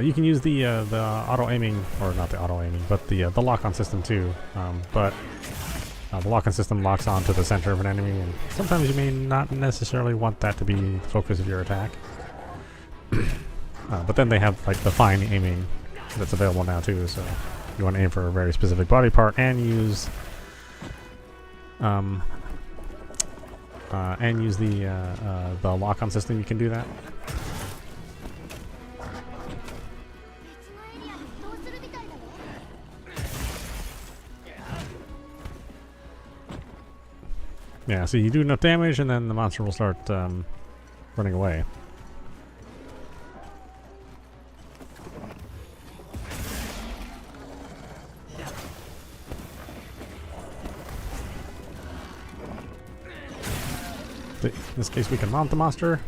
You can use the auto-aiming, or not the auto-aiming, but the lock-on system too. But the lock-on system locks onto the center of an enemy, and sometimes you may not necessarily want that to be the focus of your attack. But then they have like the fine aiming that's available now too, so you want to aim for a very specific body part and use the lock-on system. You can do that. Yeah, so you do enough damage and then the monster will start running away. In this case we can mount the monster.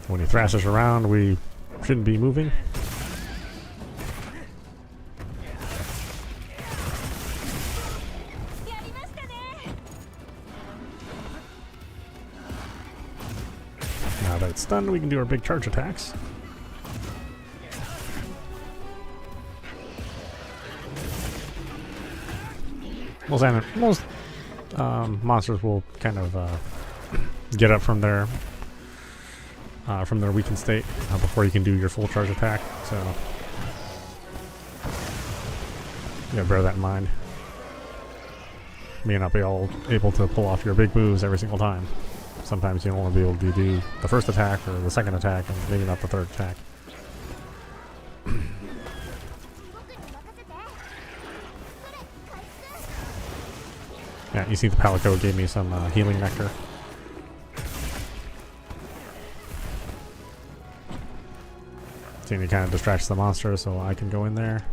When he thrashes around, we shouldn't be moving. Now that it's stunned, we can do our big charge attacks. Most monsters will kind of get up from their weakened state before you can do your full charge attack. So yeah, bear that in mind. You may not be all able to pull off your big moves every single time. Sometimes you'll only be able to do the first attack or the second attack, and maybe not the third attack. Yeah, you see the Palico gave me some healing nectar. See, he kind of distracts the monster, so I can go in there.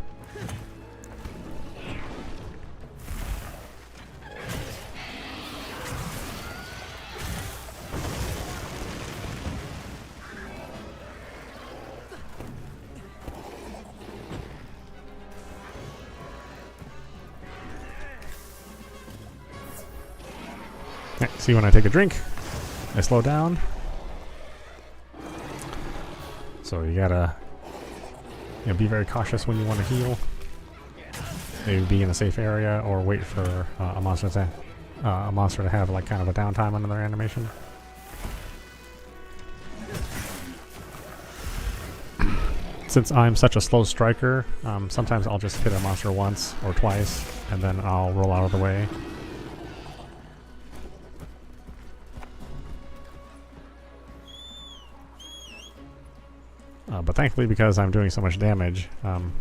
See, when I take a drink, I slow down. So you gotta be very cautious when you want to heal. Maybe be in a safe area or wait for a monster to have like kind of a downtime under their animation. Since I'm such a slow striker, sometimes I'll just hit a monster once or twice and then I'll roll out of the way. But thankfully, because I'm doing so much damage,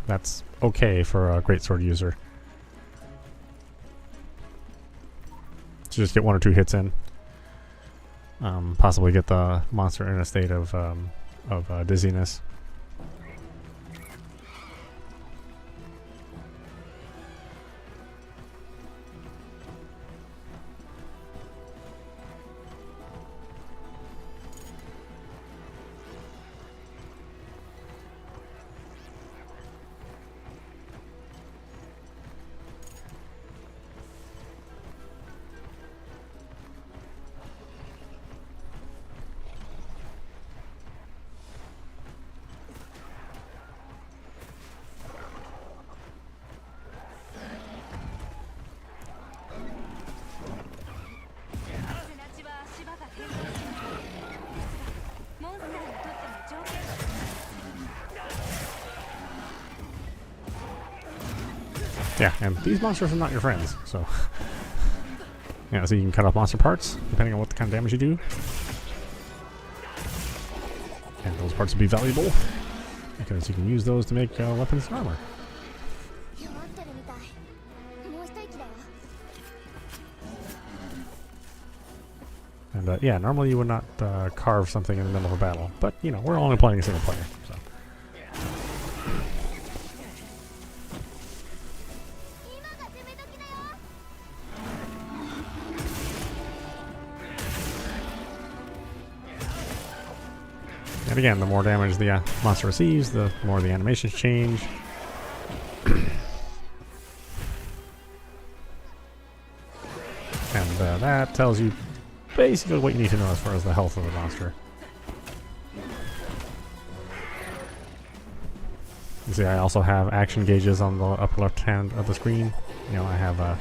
that's okay for a greatsword user. To just get one or two hits in. Possibly get the monster in a state of dizziness. Yeah, and these monsters are not your friends, so... Yeah, so you can cut off monster parts, depending on what kind of damage you do. And those parts will be valuable, because you can use those to make weapons and armor. And yeah, normally you would not carve something in the middle of a battle, but you know, we're only playing a single player, so... And again, the more damage the monster receives, the more the animations change. And that tells you basically what you need to know as far as the health of the monster. You see, I also have action gauges on the upper left hand of the screen. You know, I have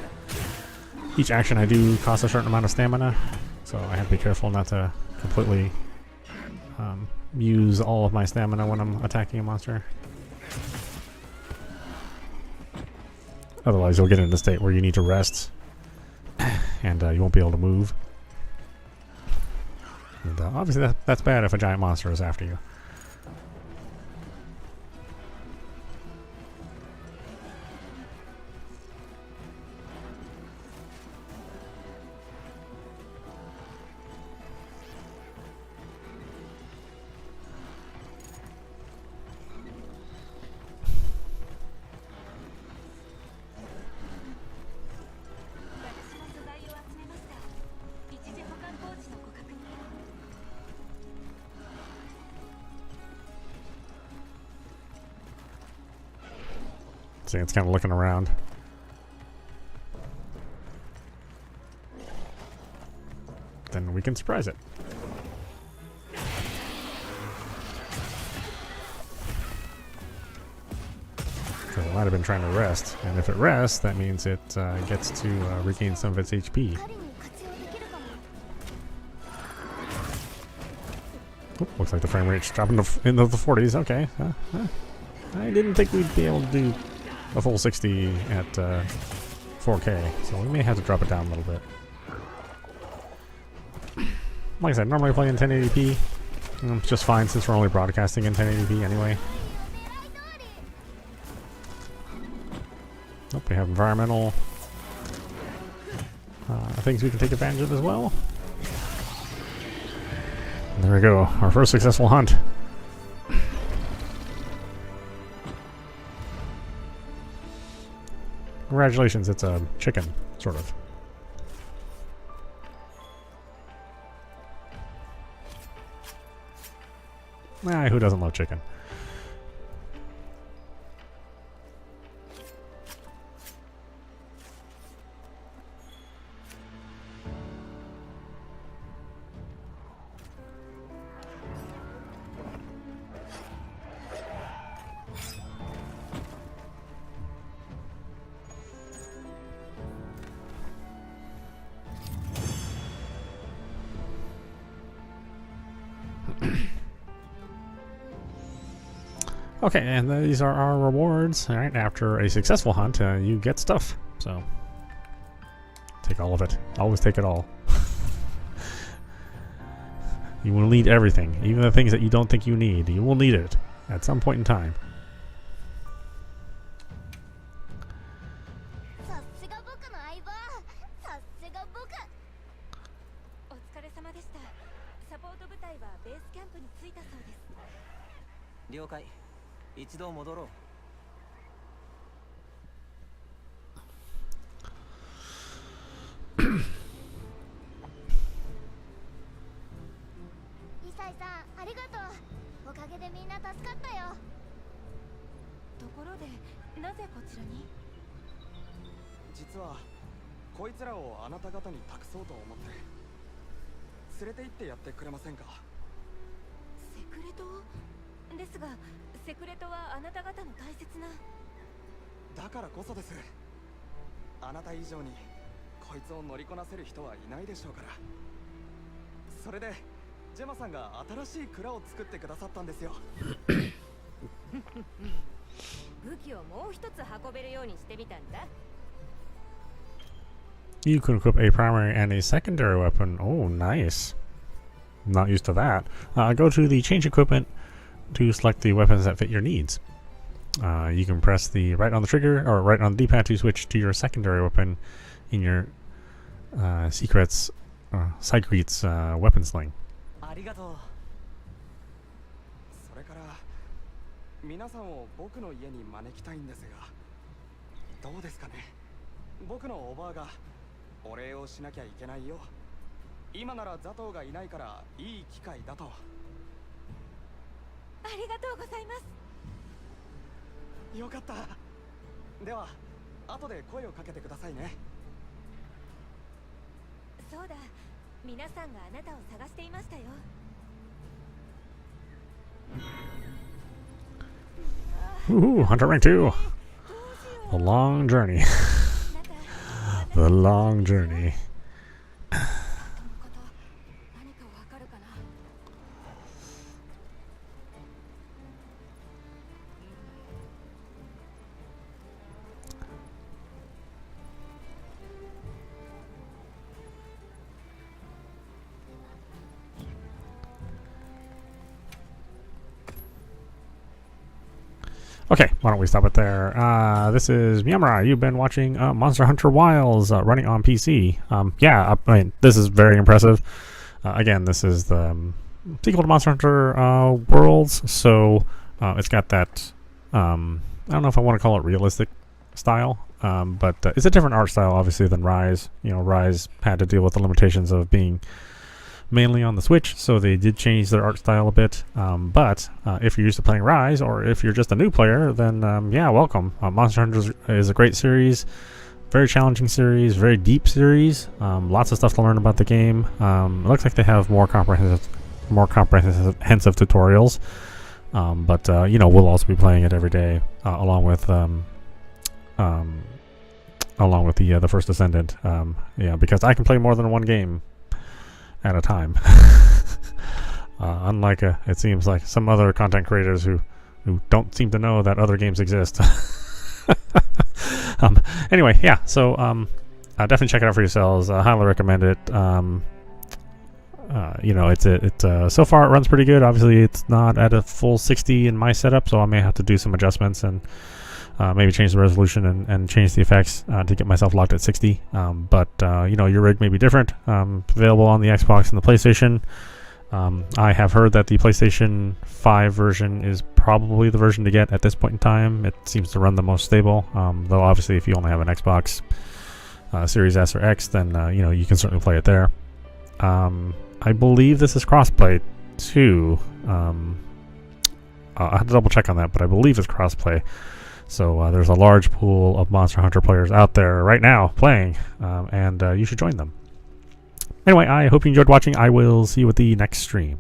each action I do costs a certain amount of stamina, so I have to be careful not to completely use all of my stamina when I'm attacking a monster. Otherwise, you'll get into a state where you need to rest, and you won't be able to move. And obviously, that's bad if a giant monster is after you. See, it's kind of looking around. Then we can surprise it. Because it might have been trying to rest. And if it rests, that means it gets to regain some of its HP. Oop, looks like the frame rate's dropping into the 40s. Okay. I didn't think we'd be able to do a full 60 at 4K, so we may have to drop it down a little bit. Like I said, normally I play in 1080p. It's just fine since we're only broadcasting in 1080p anyway. Oh, we have environmental things we can take advantage of as well. And there we go, our first successful hunt. Congratulations, it's a chicken, sort of. Who doesn't love chicken? Okay, and these are our rewards. Alright, after a successful hunt, you get stuff. So, take all of it. Always take it all. You will need everything. Even the things that you don't think you need. You will need it at some point in time.実はこいつらをあなた方に託そうと思って連れて行ってやってくれませんか。セクレトですが、セクレトはあなた方の大切な。だからこそです。あなた以上にこいつを乗りこなせる人はいないでしょうから。それでジェマさんが新しい蔵を作ってくださったんですよ。武器をもう一つ運べるようにしてみたんだ。 You can equip a primary and a secondary weapon. Oh, nice. Not used to that. Go to the change equipment to select the weapons that fit your needs. You can press the right on the trigger or right on the D-pad to switch to your secondary weapon in your secrets weapon sling. ありがとう。それから皆さんを僕の家に招きたいんですが、どうですかね。僕のおばあがお礼をしなきゃいけないよ。今ならザトウがいないからいい機会だと。ありがとうございます。よかった。では後で声をかけてくださいね。そうだ、皆さんがあなたを探していましたよ。 Ooh, Hunter rank 2. The long journey. The long journey. 何かわかるかな。 Okay, why don't we stop it there? This is meowmurai. You've been watching Monster Hunter Wilds running on PC. Yeah, I mean, this is very impressive. Again, this is the sequel to Monster Hunter Worlds, so it's got that, I don't know if I want to call it realistic style, but it's a different art style, obviously, than Rise. You know, Rise had to deal with the limitations of being mainly on the Switch, so they did change their art style a bit. But if you're used to playing Rise, or if you're just a new player, then yeah, welcome. Monster Hunter is a great series, very challenging series, very deep series. Lots of stuff to learn about the game. It looks like they have more comprehensive tutorials. But you know, we'll also be playing it every day along with the First Descendant. Yeah, because I can play more than one game at a time. Unlike it seems like some other content creators who don't seem to know that other games exist. Anyway, yeah, so definitely check it out for yourselves. I highly recommend it. You know, it so far it runs pretty good. Obviously it's not at a full 60 in my setup, so I may have to do some adjustments and maybe change the resolution and change the effects to get myself locked at 60. But you know, your rig may be different. Available on the Xbox and the PlayStation. I have heard that the PlayStation 5 version is probably the version to get at this point in time. It seems to run the most stable. Though obviously, if you only have an Xbox Series S or X, then you know, you can certainly play it there. I believe this is crossplay too. I have to double check on that, but I believe it's crossplay. So there's a large pool of Monster Hunter players out there right now playing, and you should join them. Anyway, I hope you enjoyed watching. I will see you at the next stream.